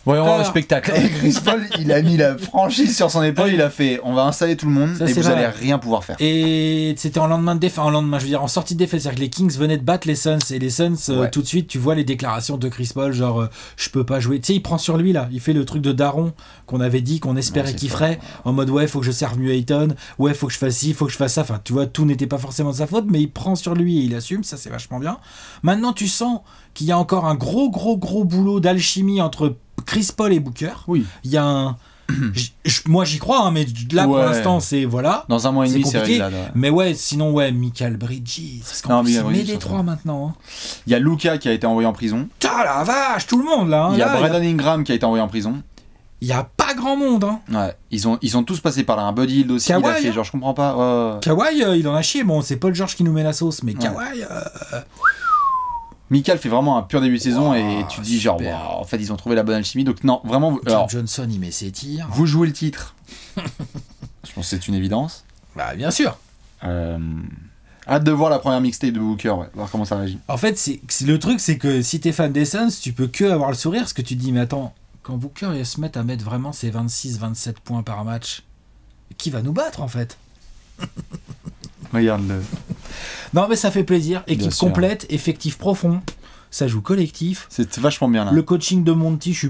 Voyons voir le spectacle. Et Chris Paul, il a mis la franchise sur son épaule, il a fait on va installer tout le monde et vous allez rien pouvoir faire. Et c'était en lendemain de défaite, en sortie de défaite, c'est-à-dire que les Kings venaient de battre les Suns et les Suns tout de suite, tu vois les déclarations de Chris Paul, genre je peux pas jouer. Tu sais, il prend sur lui là, il fait le truc de daron qu'on avait dit, qu'on espérait qu'il ferait, en mode faut que je serve mieux Ayton, faut que je fasse ci, faut que je fasse ça. Enfin, tu vois, tout n'était pas forcément de sa faute, mais il prend sur lui et il assume, ça c'est vachement bien. Maintenant, tu sens qu'il y a encore un gros boulot d'alchimie entre Chris Paul et Booker. Oui. Il y a un... moi j'y crois, mais là pour l'instant c'est voilà. Dans un mois et demi c'est réglé. Mais sinon Michael Bridges. Parce qu'en plus il met les 3 maintenant. Il y a Luka qui a été envoyé en prison. Ah la vache, tout le monde là. Il y a Brandon Ingram qui a été envoyé en prison. Il y a pas grand monde. Ouais, ils ont tous passé par là. Un Buddy Hield aussi. Kawhi, il a fait, genre je comprends pas. Kawhi il en a chié. Bon, c'est Paul George qui nous met la sauce, mais Kawhi. Michael fait vraiment un pur début de saison et tu dis genre en fait ils ont trouvé la bonne alchimie, donc non vraiment. Cam Johnson il met ses tirs. Vous jouez le titre. Je pense que c'est une évidence. Bien sûr. Hâte de voir la première mixtape de Booker, voir comment ça réagit. En fait le truc c'est que si t'es fan des Suns, tu peux que avoir le sourire parce que tu te dis mais attends, quand Booker il se met à mettre vraiment ses 26-27 points par match, qui va nous battre en fait? Regarde-le. Non mais ça fait plaisir. Équipe complète, effectif profond, ça joue collectif. C'est vachement bien là. Le coaching de Monty, je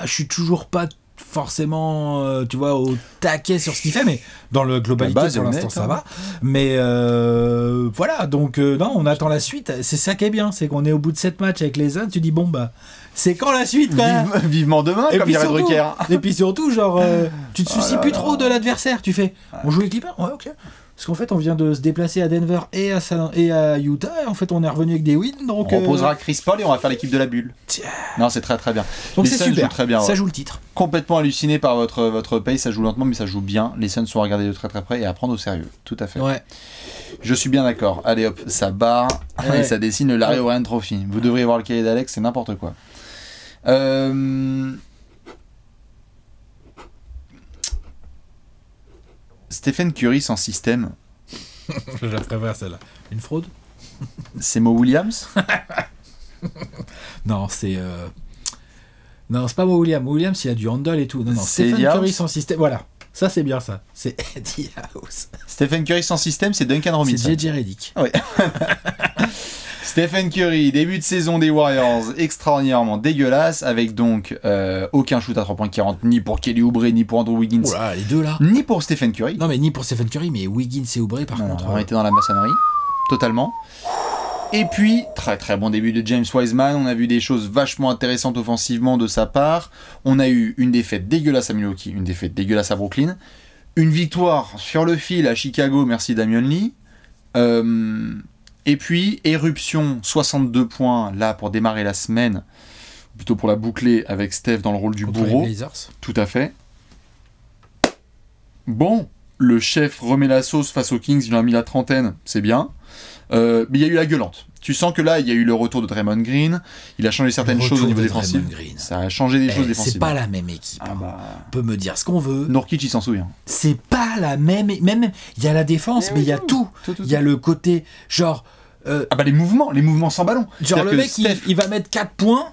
suis toujours pas forcément tu vois au taquet sur ce qu'il fait, mais dans le globalité pour l'instant ça va. Mais voilà, donc non, on attend la suite. C'est ça qui est bien, c'est qu'on est au bout de 7 matchs avec les uns, tu dis bon c'est quand la suite vivement demain, comme dirait Drucker. Et puis surtout genre tu te soucies plus trop de l'adversaire, tu fais on joue les Clippers, ouais ok. Parce qu'en fait, on vient de se déplacer à Denver et à Utah, et en fait, on est revenu avec des wins. Donc, on reposera Chris Paul et on va faire l'équipe de la bulle. Non, c'est très très bien. Donc c'est super. Très bien, ça joue le titre. Complètement halluciné par votre pace, ça joue lentement, mais ça joue bien. Les Suns sont à regarder de très très près et à prendre au sérieux. Tout à fait. Ouais. Je suis bien d'accord. Allez hop, ça barre et ça dessine le Larry O'Brien Trophy. Vous devriez voir le cahier d'Alex, c'est n'importe quoi. Stephen Curry sans système. Je la préfère celle-là. Une fraude? C'est Mo Williams? Non, c'est... Non, c'est pas Mo Williams. Mo Williams, il y a du handle et tout. Non, C'est Stephen Eddie Curry House. sans système. Voilà, ça c'est bien ça. C'est Eddie House. Stephen Curry sans système, c'est Duncan C'est Robinson. JJ Redick. Stephen Curry, début de saison des Warriors, extraordinairement dégueulasse, avec donc aucun shoot à 3 points qui rentre, ni pour Kelly Oubre, ni pour Andrew Wiggins, Oh là, les deux là. ni pour Stephen Curry. Non, mais ni pour Stephen Curry, mais Wiggins et Oubre par Non, contre. on était dans la maçonnerie, totalement. Et puis, très très bon début de James Wiseman, on a vu des choses vachement intéressantes offensivement de sa part. On a eu une défaite dégueulasse à Milwaukee, une défaite dégueulasse à Brooklyn, une victoire sur le fil à Chicago, merci Damian Lee. Et puis, éruption, 62 points, là, pour démarrer la semaine, plutôt pour la boucler, avec Steph dans le rôle du Contre bourreau. les Blazers. Tout à fait. Bon, le chef remet la sauce face aux Kings, il en a mis la trentaine, c'est bien. Mais il y a eu la gueulante. Tu sens que là, il y a eu le retour de Draymond Green, il a changé certaines choses au niveau défensif. Ça a changé des choses C'est défensivement. pas la même équipe. Ah bah... On peut me dire ce qu'on veut. Nurkic, il s'en souvient. C'est pas la même. Même, il y a la défense, mais il y a tout. Il y a le côté, genre. Ah bah les mouvements sans ballon. Genre le que mec, Steph- il va mettre 4 points.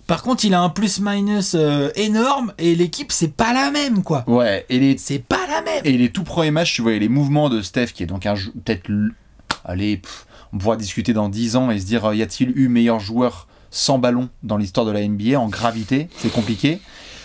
Par contre, il a un plus-minus énorme et l'équipe, c'est pas la même, quoi. Ouais, C'est pas la même. et les tout premiers matchs, tu voyais les mouvements de Steph, qui est donc peut-être... Allez, on pourra discuter dans 10 ans et se dire, y a-t-il eu meilleur joueur sans ballon dans l'histoire de la NBA en gravité? C'est compliqué.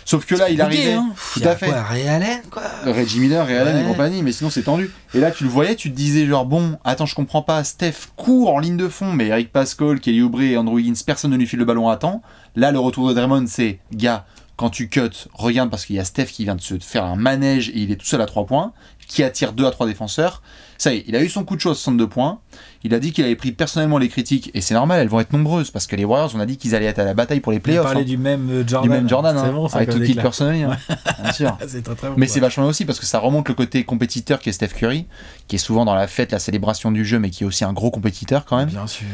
Sauf que là, il arrivait... Hein. Tout à fait. Quoi, Ray Allen, quoi. Reggie Miller, Ray Allen et Ouais. compagnie, mais sinon c'est tendu. Et là, tu le voyais, tu te disais genre, bon, attends, je comprends pas, Steph court en ligne de fond, mais Eric Pascal, Kelly Oubre et Andrew Wiggins, personne ne lui file le ballon à temps. Là, le retour de Draymond, c'est, gars, quand tu cut, regarde parce qu'il y a Steph qui vient de se faire un manège et il est tout seul à 3 points, qui attire 2 à 3 défenseurs. Ça y est, il a eu son coup de chaud à 62 points. Il a dit qu'il avait pris personnellement les critiques, et c'est normal, elles vont être nombreuses, parce que les Warriors, on a dit qu'ils allaient être à la bataille pour les On playoffs. parlait Hein. du même Jordan. Du même Jordan, C'est hein, bon, ça, avec comme toute l'équipe déclare. personnelle, hein, bien sûr. C'est très très bon. Mais quoi. c'est vachement bien aussi parce que ça remonte le côté compétiteur qui est Steph Curry, qui est souvent dans la fête, la célébration du jeu, mais qui est aussi un gros compétiteur quand même. Bien sûr.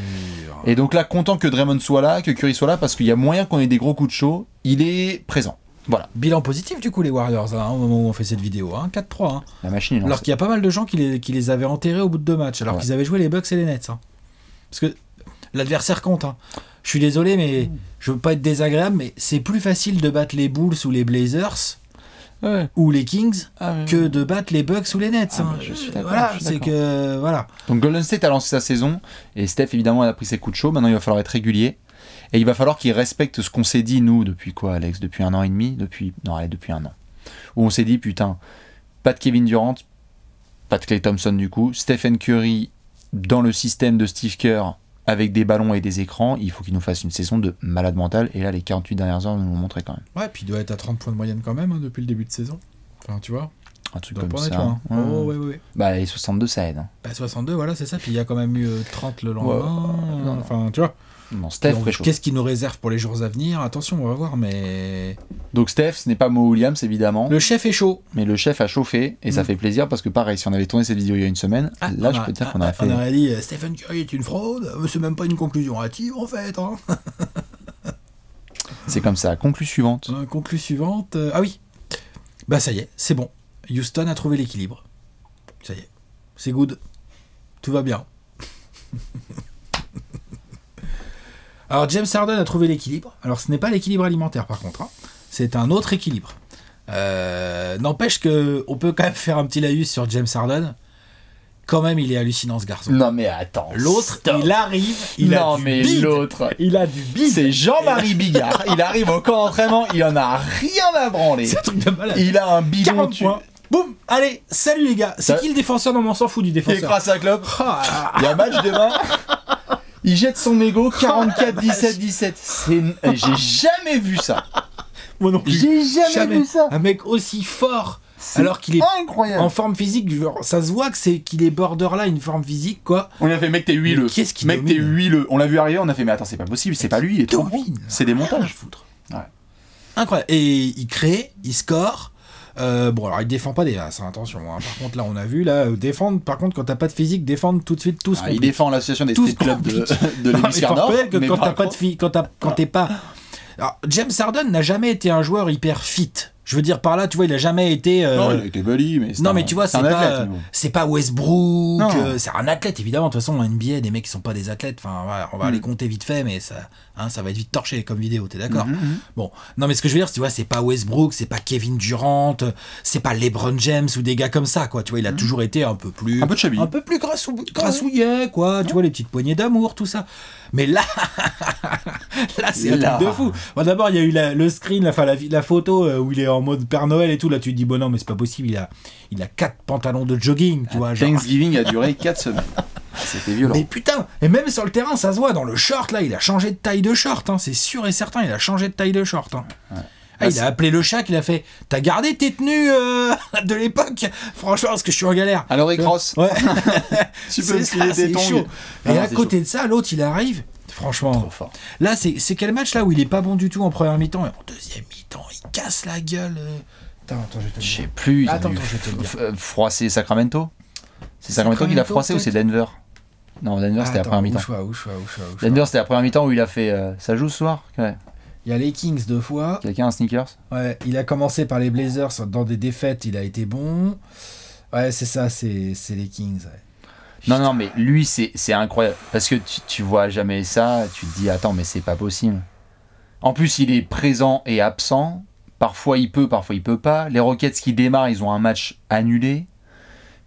Et donc là, content que Draymond soit là, que Curry soit là, parce qu'il y a moyen qu'on ait des gros coups de chaud, il est présent. Voilà, Bilan positif du coup les Warriors hein, au moment où on fait cette vidéo, hein, 4-3. Hein. la machine est lancée. Alors qu'il y a pas mal de gens qui les avaient enterrés au bout de 2 matchs, alors Ouais. qu'ils avaient joué les Bucks et les Nets. Hein. Parce que l'adversaire compte. Hein. Je suis désolé, mais je veux pas être désagréable, mais c'est plus facile de battre les Bulls ou les Blazers Ouais. ou les Kings Ah, ouais. que de battre les Bucks ou les Nets. Ah, hein. bah, je suis d'accord, Voilà, je suis c'est d'accord. que voilà. Donc Golden State a lancé sa saison, et Steph évidemment a pris ses coups de chaud, maintenant il va falloir être régulier. Et il va falloir qu'il respecte ce qu'on s'est dit, nous, depuis quoi, Alex? Depuis 1 an et demi? Depuis 1 an. Où on s'est dit, putain, pas de Kevin Durant, pas de Klay Thompson du coup, Stephen Curry dans le système de Steve Kerr avec des ballons et des écrans, il faut qu'il nous fasse une saison de malade mental. Et là, les 48 dernières heures nous l'ont montré quand même. Ouais, puis il doit être à 30 points de moyenne quand même hein, depuis le début de saison. Enfin, tu vois, Un truc il doit comme pas en ça. être loin. Ouais. Oh, ouais. Bah, les 62, ça aide. Hein. Bah, 62, voilà, c'est ça. Puis il y a quand même eu 30 le lendemain. Ouais. Enfin, tu vois. Non, Steph Donc, réchauffe. qu'est-ce qu'il nous réserve pour les jours à venir? Attention, on va voir, mais... Donc Steph, ce n'est pas Mo Williams évidemment, Le chef est chaud. mais le chef a chauffé et ça fait plaisir parce que pareil, si on avait tourné cette vidéo il y a une semaine, là je peux te dire qu'on aurait fait... On aurait dit Stephen Curry est une fraude, mais c'est même pas une conclusion hâtive en fait. Hein. C'est comme ça. Conclusion suivante. Conclusion suivante. Ah oui. Bah ça y est, c'est bon. Houston a trouvé l'équilibre. Ça y est. C'est good. Tout va bien. Alors James Harden a trouvé l'équilibre. Alors ce n'est pas l'équilibre alimentaire par contre. Hein. C'est un autre équilibre. N'empêche que on peut quand même faire un petit laïus sur James Harden. Quand même, il est hallucinant ce garçon. Non mais attends. L'autre, stop. il arrive, il non a du mais bide. l'autre. Il a du bide. C'est Jean-Marie Bigard. Il arrive au camp d'entraînement, il en a rien à branler. C'est un truc de malade. Il a un bidon. 40 points. Boum. Allez, salut les gars. C'est Ça- qui le défenseur? Non, mais on s'en fout du Il défenseur. écrase sa clope. Ah, Il y a un match demain. Il jette son mégot 44-17-17. J'ai jamais vu ça. moi non plus. J'ai jamais vu ça. Un mec aussi fort, alors qu'il est incroyable. en forme physique. Genre, ça se voit que c'est qu'il est borderline, forme physique, quoi. On lui a fait mec t'es huileux. Mais qu'est-ce qu'il Mec t'es domine huileux. On l'a vu arriver, on a fait mais attends c'est pas possible, c'est pas lui, il est trop gros. Domine. C'est des Rien à montages. foutre. Ouais. Incroyable. Et il crée, il score. Bon, alors il défend pas des as, hein, attention. Hein. Par contre, là, on a vu, là, défendre. Par contre, quand t'as pas de physique, défendre tout de suite, tous. Il défend l'association des Tous strip clubs de Non, mais l'hémisphère faut nord. reconnaître que mais quand par t'as pas de contre- fille, quand t'es pas. Alors, James Harden n'a jamais été un joueur hyper fit. Je veux dire par là, tu vois, il a jamais été. Non, il a été bully, mais non, mais tu vois, c'est un athlète. c'est pas Westbrook. Non. C'est un athlète, évidemment. De toute façon, en NBA, des mecs qui sont pas des athlètes. Enfin, voilà, on va les compter vite fait, mais ça va être vite torché comme vidéo. T'es d'accord? Bon, non, mais ce que je veux dire, tu vois, c'est pas Westbrook, c'est pas Kevin Durant, c'est pas LeBron James ou des gars comme ça, quoi. Tu vois, il a toujours été un peu plus chubby, un peu plus grassouillet, quoi. Tu vois, les petites poignées d'amour, tout ça. Mais là, là, c'est un truc de fou. Bon, d'abord, il y a eu le screen, la photo où il est en mode Père Noël et tout. Là, tu te dis, bon, non, mais c'est pas possible. Il a 4 pantalons de jogging, tu vois. Genre. Thanksgiving a duré 4 semaines. C'était violent. Mais putain, et même sur le terrain, ça se voit. Dans le short, là, il a changé de taille de short. Hein, c'est sûr et certain, il a changé de taille de short. Hein. Ouais. Ah, il a appelé le Shaq, il a fait « T'as gardé tes tenues de l'époque ?» Franchement, parce que je suis en galère. Alors, il crosse. Ouais. Tu peux essayer des tongs. Chaud. Et à côté de ça, l'autre, il arrive. Franchement, trop fort. Là, c'est quel match là où il est pas bon du tout en première mi-temps et en deuxième mi-temps, il casse la gueule. Attends, je vais te le dire. Je sais plus. Attends, je vais te le dire. Froissé Sacramento. C'est Sacramento qui l'a froissé ou c'est Denver? Non, Denver, c'était la première mi-temps. Denver, c'était la première mi-temps où il a fait. Ça joue ce soir? Ouais. Il y a les Kings 2 fois. Quelqu'un un sneakers? Ouais, il a commencé par les Blazers. Dans des défaites, il a été bon. Ouais, c'est ça, c'est les Kings. Ouais. Non, mais lui, c'est incroyable. Parce que tu vois jamais ça. Tu te dis, attends, mais c'est pas possible. En plus, il est présent et absent. Parfois, il peut pas. Les Rockets qui démarrent, ils ont un match annulé.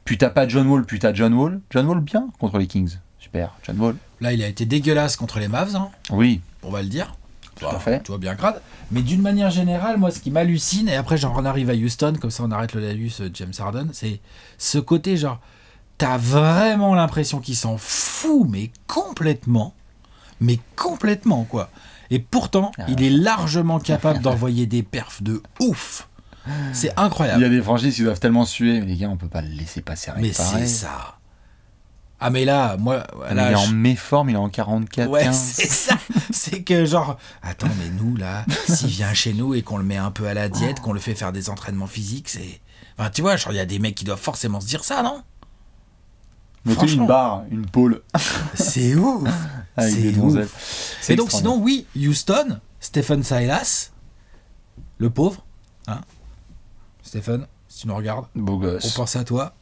Puis t'as pas John Wall, puis t'as John Wall. John Wall, bien contre les Kings. Super, John Wall. Là, il a été dégueulasse contre les Mavs. Hein. Oui. On va le dire. Tout à fait. Tu vois bien grade. Mais d'une manière générale, moi, ce qui m'hallucine, et après, j'en arrive à Houston, comme ça, on arrête le Lalus James Harden, c'est ce côté, genre, t'as vraiment l'impression qu'il s'en fout, mais complètement, quoi. Et pourtant, il est largement capable d'envoyer des perfs de ouf. C'est incroyable. Il y a des franchises qui doivent tellement suer, mais les gars, on peut pas le laisser passer réparer. Mais c'est ça. Ah mais là, moi... Là, il est en méforme, il est en 44, ouais, 15. c'est ça. C'est que genre... Attends, mais nous, là, s'il vient chez nous et qu'on le met un peu à la diète, qu'on le fait faire des entraînements physiques, c'est... Enfin, tu vois, genre, il y a des mecs qui doivent forcément se dire ça, non? Mettez une barre, une pôle. C'est ouf. Avec des donzelles. Et donc, sinon, oui, Houston, Stephen Silas, le pauvre, hein, Stephen, si tu nous regardes, beau gosse. On pense à toi.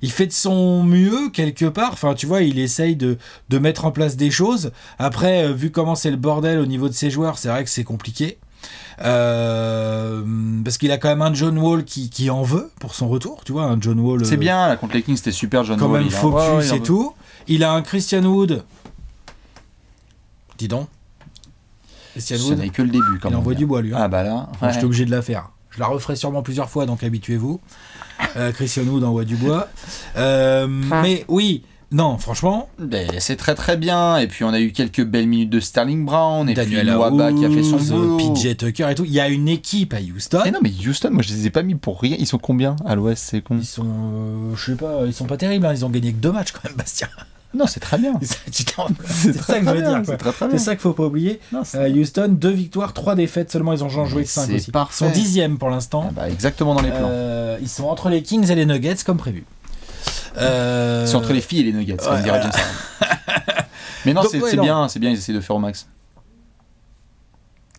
Il fait de son mieux quelque part. Enfin, tu vois, il essaye de mettre en place des choses. Après, vu comment c'est le bordel au niveau de ses joueurs, c'est vrai que c'est compliqué. Parce qu'il a quand même un John Wall qui en veut pour son retour. Tu vois, un John Wall. C'est bien, là, contre les Kings, c'était super, John quand Wall. Quand même focus et tout. Il a un Christian Wood. Dis donc. Christian Wood. Ce n'est que le début. Il envoie du bois, lui. Hein. Ah bah là. Ouais. Je suis obligé de la faire. Je la referai sûrement plusieurs fois, donc habituez-vous. Christian Wood envoie du bois. Mais oui, non, franchement. C'est très très bien. Et puis on a eu quelques belles minutes de Sterling Brown. Et Daniel puis Nwaba qui a fait son boulot. PJ Tucker et tout. Il y a une équipe à Houston. Mais non, mais Houston, moi je les ai pas mis pour rien. Ils sont combien à l'ouest? C'est con. Ils sont. Je sais pas, ils sont pas terribles. Hein. Ils ont gagné que 2 matchs quand même, Bastien. Non, c'est très bien. C'est ça que je veux dire. C'est ça qu'il faut pas oublier. Non, Houston, 2 victoires, 3 défaites seulement. Ils ont joué que 5 aussi. Parfait. Ils sont 10e pour l'instant. Ah bah, exactement dans les plans. Ils sont entre les Kings et les Nuggets comme prévu. Ils sont entre les filles et les Nuggets, comme dirait James Harden. Mais non, c'est bien, ils essaient de faire au max.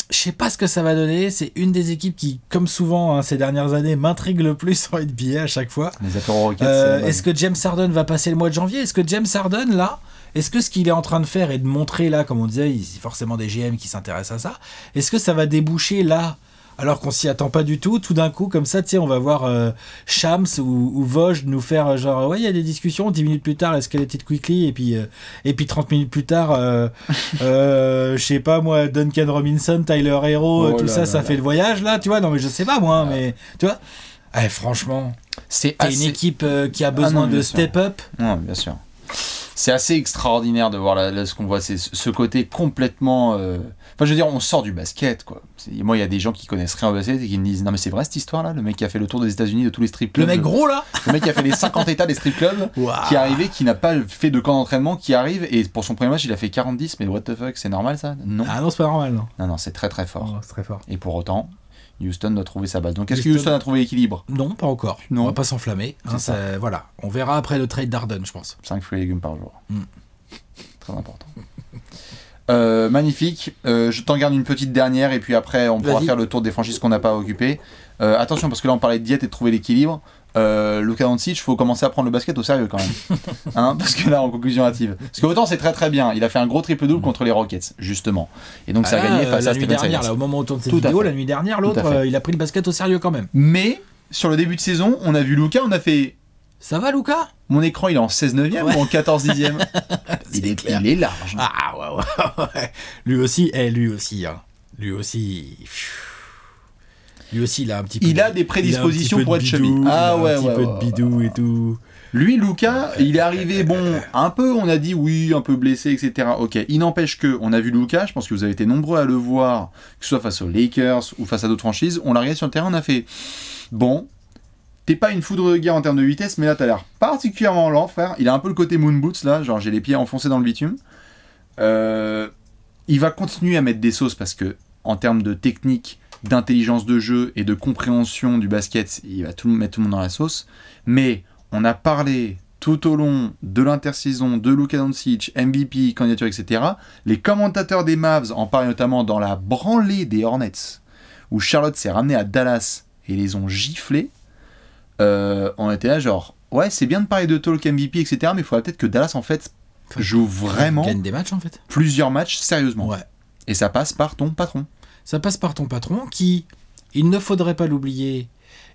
Je sais pas ce que ça va donner. C'est une des équipes qui, comme souvent ces dernières années, m'intrigue le plus en NBA à chaque fois. Les apéros Rockets. Est-ce que James Harden va passer le mois de janvier? Est-ce que James Harden, là, est-ce que ce qu'il est en train de faire et de montrer, là, comme on disait, il y a forcément des GM qui s'intéressent à ça, est-ce que ça va déboucher là, alors qu'on s'y attend pas du tout, tout d'un coup, comme ça, tu sais, on va voir Shams ou Vosges nous faire genre, ouais, il y a des discussions, 10 minutes plus tard, escalated quickly, et puis 30 minutes plus tard, je sais pas moi, Duncan Robinson, Tyler Hero, tout ça, ça fait le voyage, là, tu vois, non mais je sais pas moi, mais, tu vois, franchement, c'est une équipe qui a besoin de step up. Non, bien sûr. C'est assez extraordinaire de voir là, ce qu'on voit, c'est ce côté complètement... Enfin, je veux dire, on sort du basket, quoi. Moi, il y a des gens qui connaissent rien au basket et qui me disent « Non, mais c'est vrai cette histoire-là? Le mec qui a fait le tour des États-Unis de tous les strip clubs... » Le mec gros, là. Le mec qui a fait les 50 états des strip clubs, qui est arrivé, qui n'a pas fait de camp d'entraînement, qui arrive, et pour son premier match, il a fait 40-10. Mais what the fuck, c'est normal, ça? Non. Ah non, c'est pas normal, non. Non, c'est très très fort. Oh, c'est très fort. Et pour autant... Houston doit trouver sa base. Donc est-ce que Houston a trouvé l'équilibre? Non, pas encore. Non. On va pas s'enflammer. Hein, voilà. On verra après le trade d'Harden, je pense. 5 fruits et légumes par jour. Très important. Magnifique. Je t'en garde une petite dernière et puis après on pourra Vas-y. faire le tour des franchises qu'on n'a pas occupées. Attention parce que là on parlait de diète et de trouver l'équilibre. Luka Doncic, faut commencer à prendre le basket au sérieux quand même. Hein, parce que là en conclusion hâtive. Parce que autant c'est très très bien, il a fait un gros triple-double contre les Rockets justement. Et donc ça a gagné face la à nuit Stephen dernière, Silas. là, au moment où on tourne cette Tout à vidéo, fait. la nuit dernière, Tout l'autre, à fait. il a pris le basket au sérieux quand même. Mais sur le début de saison, on a vu Luka, on a fait Ça va, Luka? mon écran il est en 16 neuvième ou en 14 dixième. il est large. Ah ouais. Lui aussi, hein. Lui aussi, il a un petit peu. Il a des prédispositions pour être chubby. Ah ouais, un petit ouais, peu ouais, de bidou et tout. Lui, Luka, il est arrivé, bon, un peu, on a dit oui, un peu blessé, etc. Ok, il n'empêche que, on a vu Luka, je pense que vous avez été nombreux à le voir, que ce soit face aux Lakers ou face à d'autres franchises, on l'a regardé sur le terrain, on a fait, bon, t'es pas une foudre de guerre en termes de vitesse, mais là, t'as l'air particulièrement lent, frère. Il a un peu le côté moon boots, là, genre j'ai les pieds enfoncés dans le bitume. Il va continuer à mettre des sauces parce que, en termes de technique, d'intelligence de jeu et de compréhension du basket, il va mettre tout le monde dans la sauce. Mais on a parlé tout au long de l'intersaison de Luka Doncic, MVP, candidature, etc. Les commentateurs des Mavs en parlent notamment dans la branlée des Hornets, où Charlotte s'est ramenée à Dallas et les ont giflés. On était là genre, ouais, c'est bien de parler de talk MVP, etc. Mais il faudrait peut-être que Dallas, en fait, joue vraiment Gagne des matchs en fait. plusieurs matchs sérieusement. Ouais. Et ça passe par ton patron. Ça passe par ton patron qui, il ne faudrait pas l'oublier,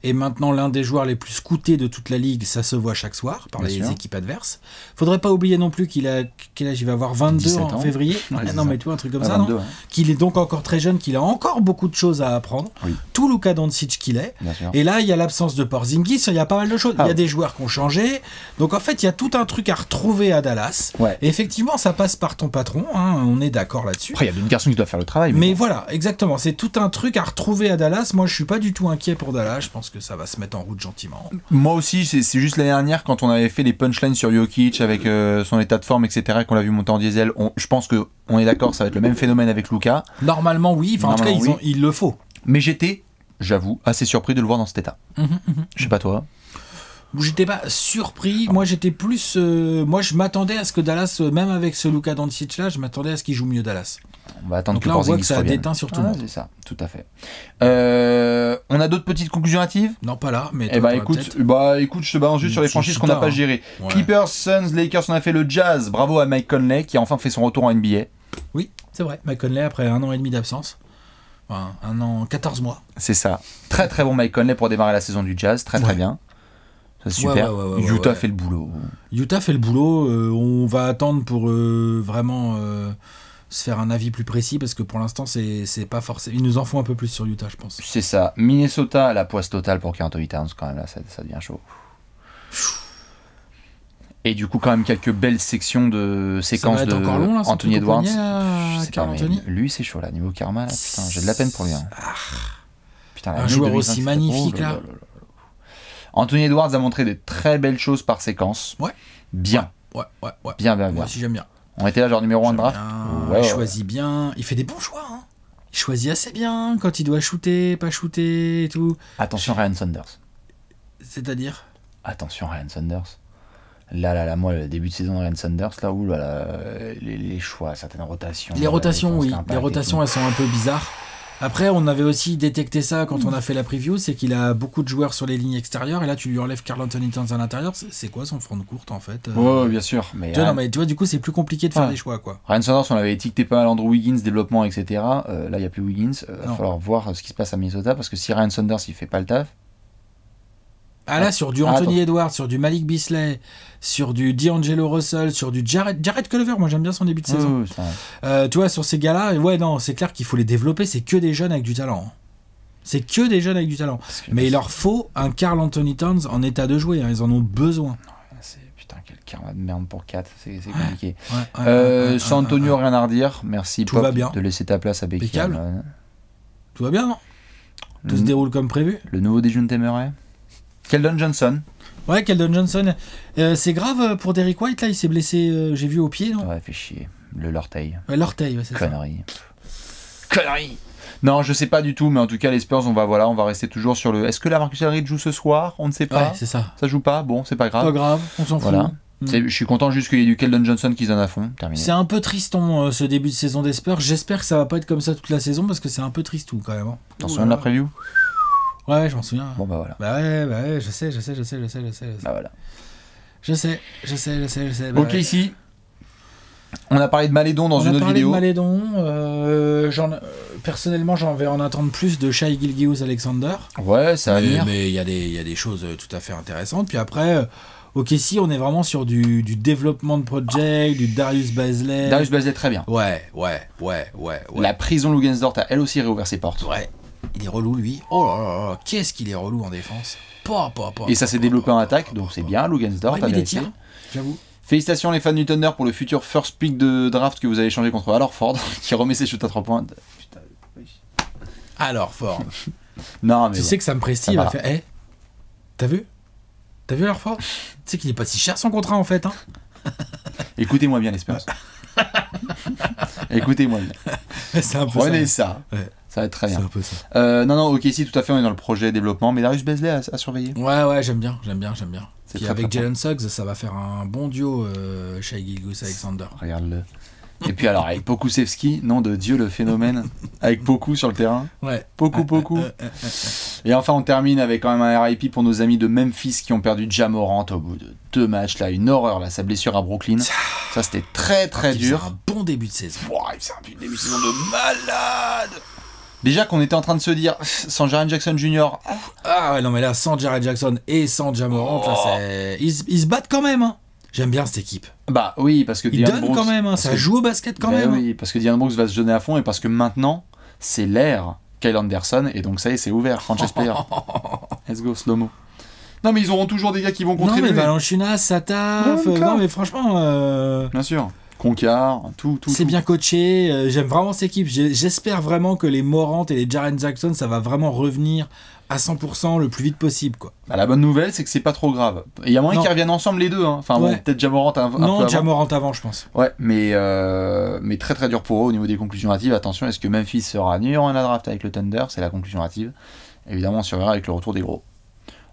est maintenant l'un des joueurs les plus scoutés de toute la ligue. Ça se voit chaque soir par Bien les sûr. équipes adverses. Faudrait pas oublier non plus qu'il a quel âge il va avoir 22 17 en ans. février. Ouais, Ouais, c'est non ça. mais tu vois un truc comme Ah, ça, 22, non hein. Qu'il est donc encore très jeune, qu'il a encore beaucoup de choses à apprendre. Oui. Tout Luka Doncic qu'il est. Bien sûr. Et là, il y a l'absence de Porzingis, il y a pas mal de choses. Ah Il y a ouais. des joueurs qui ont changé. Donc en fait, il y a tout un truc à retrouver à Dallas. Ouais. Et effectivement, ça passe par ton patron, hein, on est d'accord là-dessus. Après, il y a d'autres garçons qui doivent faire le travail. Mais bon. voilà, exactement. C'est tout un truc à retrouver à Dallas. Moi, je suis pas du tout inquiet pour Dallas. Je pense que ça va se mettre en route gentiment. Moi aussi, c'est juste l'année dernière, quand on avait fait les punchlines sur Jokic avec son état de forme, etc., qu'on l'a vu monter en diesel, je pense qu'on est d'accord, ça va être le même phénomène avec Luka. Normalement, oui. Enfin, en tout cas, Normalement, il le faut. Mais j'étais, j'avoue, assez surpris de le voir dans cet état. Je sais pas toi. J'étais pas surpris. Moi, j'étais plus. Moi, je m'attendais à ce que Dallas, même avec ce Luka Doncic là, je m'attendais à ce qu'il joue mieux Dallas. On va attendre Donc que là, on voit Porzingis que ça a revienne. déteint sur tout le monde. C'est ça, tout à fait. On a d'autres petites conclusions hâtives. Non, pas là, mais. Eh toi, bah t'auras peut-être. écoute, je te balance juste sur les C'est franchises qu'on Utah, n'a pas hein. gérées. Ouais. Clippers, Suns, Lakers, on a fait le Jazz. Bravo à Mike Conley qui a enfin fait son retour en NBA. Oui, c'est vrai. Mike Conley, après 1 an et demi d'absence. Enfin, 1 an, 14 mois. C'est ça. Très très bon Mike Conley pour démarrer la saison du Jazz. Très très Ouais. bien. Ça, c'est super. Ouais, Utah ouais. fait le boulot. Utah fait le boulot. On va attendre pour vraiment se faire un avis plus précis parce que pour l'instant, c'est pas forcément. Ils nous en font un peu plus sur Utah, je pense. C'est ça. Minnesota, la poisse totale pour Karl Anthony Towns quand même. Là, ça devient chaud. Et du coup, quand même quelques belles sections de séquences Ça va être de encore long, là, son Anthony truc au Edwards. poignet, Je sais pas, Karl mais Anthony. lui, c'est chaud là. Niveau karma, là, putain, j'ai de la peine pour lui. Hein. Putain, Un l'année joueur 2020, aussi c'était- magnifique, oh là. Anthony Edwards a montré de très belles choses par séquence. Ouais. Bien. Ouais. Bien. Moi aussi, j'aime bien. On était là, genre numéro 1 de J'aime draft. bien. Il choisit bien. Il fait des bons choix. Hein. Il choisit assez bien quand il doit shooter, pas shooter et tout. Attention, Ryan Saunders. C'est-à-dire Attention, Ryan Saunders. Là, moi, le début de saison de Ryan Saunders, là, où les choix, certaines rotations. Les rotations, oui. l'impact Les et rotations, tout. elles sont un peu bizarres. Après, on avait aussi détecté ça quand on a fait la preview, c'est qu'il a beaucoup de joueurs sur les lignes extérieures, et là, tu lui enlèves Karl Anthony Towns à l'intérieur. C'est quoi son front de courte, en fait Ouais, bien sûr. Mais, Tu vois, non, mais tu vois, du coup, c'est plus compliqué de faire Ouais. des choix, quoi. Ryan Saunders, on avait étiqueté pas mal Andrew Wiggins, développement, etc. Là, il n'y a plus Wiggins. Il va Non. falloir voir ce qui se passe à Minnesota, parce que si Ryan Saunders, il fait pas le taf. Ah là, sur du Anthony Edwards, sur du Malik Beasley, sur du D'Angelo Russell, sur du Jared Culver, moi j'aime bien son début de saison. Tu vois, sur ces gars-là, ouais, non, c'est clair qu'il faut les développer, c'est que des jeunes avec du talent. Hein. C'est que des jeunes avec du talent. Mais il leur faut un Karl Anthony Towns en état de jouer, hein, ils en ont besoin. Putain, quel karma de merde pour 4, c'est compliqué. Ouais, San Antonio, rien à redire. Merci Tout Pop va bien. de laisser ta place à Becky. Impeccable. Tout va bien, non Tout se déroule comme prévu. Le nouveau Dejounte Murray. Keldon Johnson. Ouais, Keldon Johnson. C'est grave pour Derrick White, là, il s'est blessé, j'ai vu au pied, non Ouais, fait chier. L'orteil. Ouais, l'orteil, ouais, c'est ça. Connerie. Non, je sais pas du tout, mais en tout cas, les Spurs, on va rester toujours sur le. Est-ce que la Marcus Aldridge joue ce soir ? On ne sait pas. Ouais, c'est ça. Ça joue pas ? Bon, c'est pas grave. Pas grave, on s'en fout. Voilà. Je suis content juste qu'il y ait du Keldon Johnson qui se donne à fond. Terminé. C'est un peu triston ce début de saison des Spurs. J'espère que ça va pas être comme ça toute la saison parce que c'est un peu tristou quand même. T'en souviens de la preview? Ouais, je m'en souviens. Bon bah voilà. Bah ouais, je sais. Bah voilà. Je sais. Bah Ok, ici. On a parlé de Malédon dans une autre vidéo. On a parlé de Malédon. Personnellement, j'en vais en attendre plus de Shai Gilgeous-Alexander. Ouais, ça va venir. Mais il y a des choses tout à fait intéressantes. Puis après, si on est vraiment sur du développement de project, du Darius Bazley. Darius Bazley, très bien. Ouais. La prison Lugensdorf a elle aussi réouvert ses portes. Ouais. Il est relou, lui. Oh là là, qu'est-ce qu'il est relou en défense. Et ça s'est développé en attaque, donc c'est bien, Lugensdorf. Ouais, mais des tirs, j'avoue. Félicitations les fans du Thunder pour le futur first pick de draft que vous avez échangé contre Al Horford, qui remet ses shoots à 3 points. Putain. Alors, fort. Non, mais tu sais que Sam Presti va faire. T'as vu Al Horford? Tu sais qu'il est pas si cher son contrat en fait. Hein. Écoutez-moi bien, l'espérance. Écoutez-moi bien. C'est un peu Prenez ça. Ouais. Ça va être très bien. C'est un peu ça. Non, ok, si, tout à fait, on est dans le projet développement, mais Darius Bazley à surveiller. Ouais, j'aime bien. Puis avec très Jalen Suggs, ça va faire un bon duo Shai Gilgeous-Alexander. Regarde-le. Et puis alors, avec Pokusevski, nom de Dieu, le phénomène, avec Poku sur le terrain. Ouais. Poku. Et enfin, on termine avec quand même un RIP pour nos amis de Memphis qui ont perdu Ja Morant au bout de 2 matchs. Là, une horreur, là, sa blessure à Brooklyn. Ça, c'était très dur. C'est un bon début de saison. C'est un début de saison de malade. Déjà qu'on était en train de se dire, sans Jaren Jackson Jr. Ah ouais, non, mais là, sans Jaren Jackson et sans Ja Morant, là, c'est... Ils se battent quand même, hein. J'aime bien cette équipe. Bah oui, parce que ils donnent quand même, hein. Ça joue au basket quand même. Oui, parce que Dylan Brooks va se donner à fond et parce que maintenant, c'est l'ère Kyle Anderson et donc ça y est, c'est ouvert, franchise player. Let's go, slow-mo. Non, mais ils auront toujours des gars qui vont contribuer. Non, mais Valanciunas, ça taffe. Non, mais franchement... Bien sûr. Concar, tout. C'est bien coaché. J'aime vraiment cette équipe. J'espère vraiment que les Morant et les Jaren Jackson, ça va vraiment revenir à 100% le plus vite possible, quoi. Bah, la bonne nouvelle, c'est que c'est pas trop grave. Il y a moyen qu'ils reviennent ensemble les deux. Hein. Enfin, bon, peut-être Ja Morant un peu avant. Ja Morant avant, je pense. Ouais, mais très dur pour eux au niveau des conclusions hâtives. Attention, est-ce que Memphis sera numéro 1 à la draft avec le Thunder? C'est la conclusion hâtive. Évidemment, on surveillera avec le retour des gros.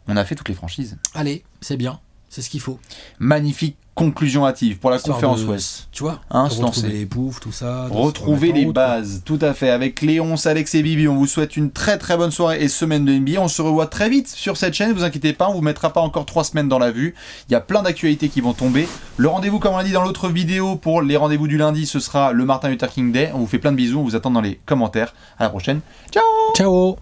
On a fait toutes les franchises. Allez, c'est bien. C'est ce qu'il faut. Magnifique conclusion hâtive pour la conférence Ouest. Tu vois, retrouver les poufs, tout ça. Retrouver les bases, tout à fait. Avec Léon, Alex et Bibi, on vous souhaite une très bonne soirée et semaine de NBA. On se revoit très vite sur cette chaîne, ne vous inquiétez pas, on vous mettra pas encore 3 semaines dans la vue. Il y a plein d'actualités qui vont tomber. Le rendez-vous, comme on l'a dit dans l'autre vidéo, pour les rendez-vous du lundi, ce sera le Martin Luther King Day. On vous fait plein de bisous, on vous attend dans les commentaires. À la prochaine. Ciao.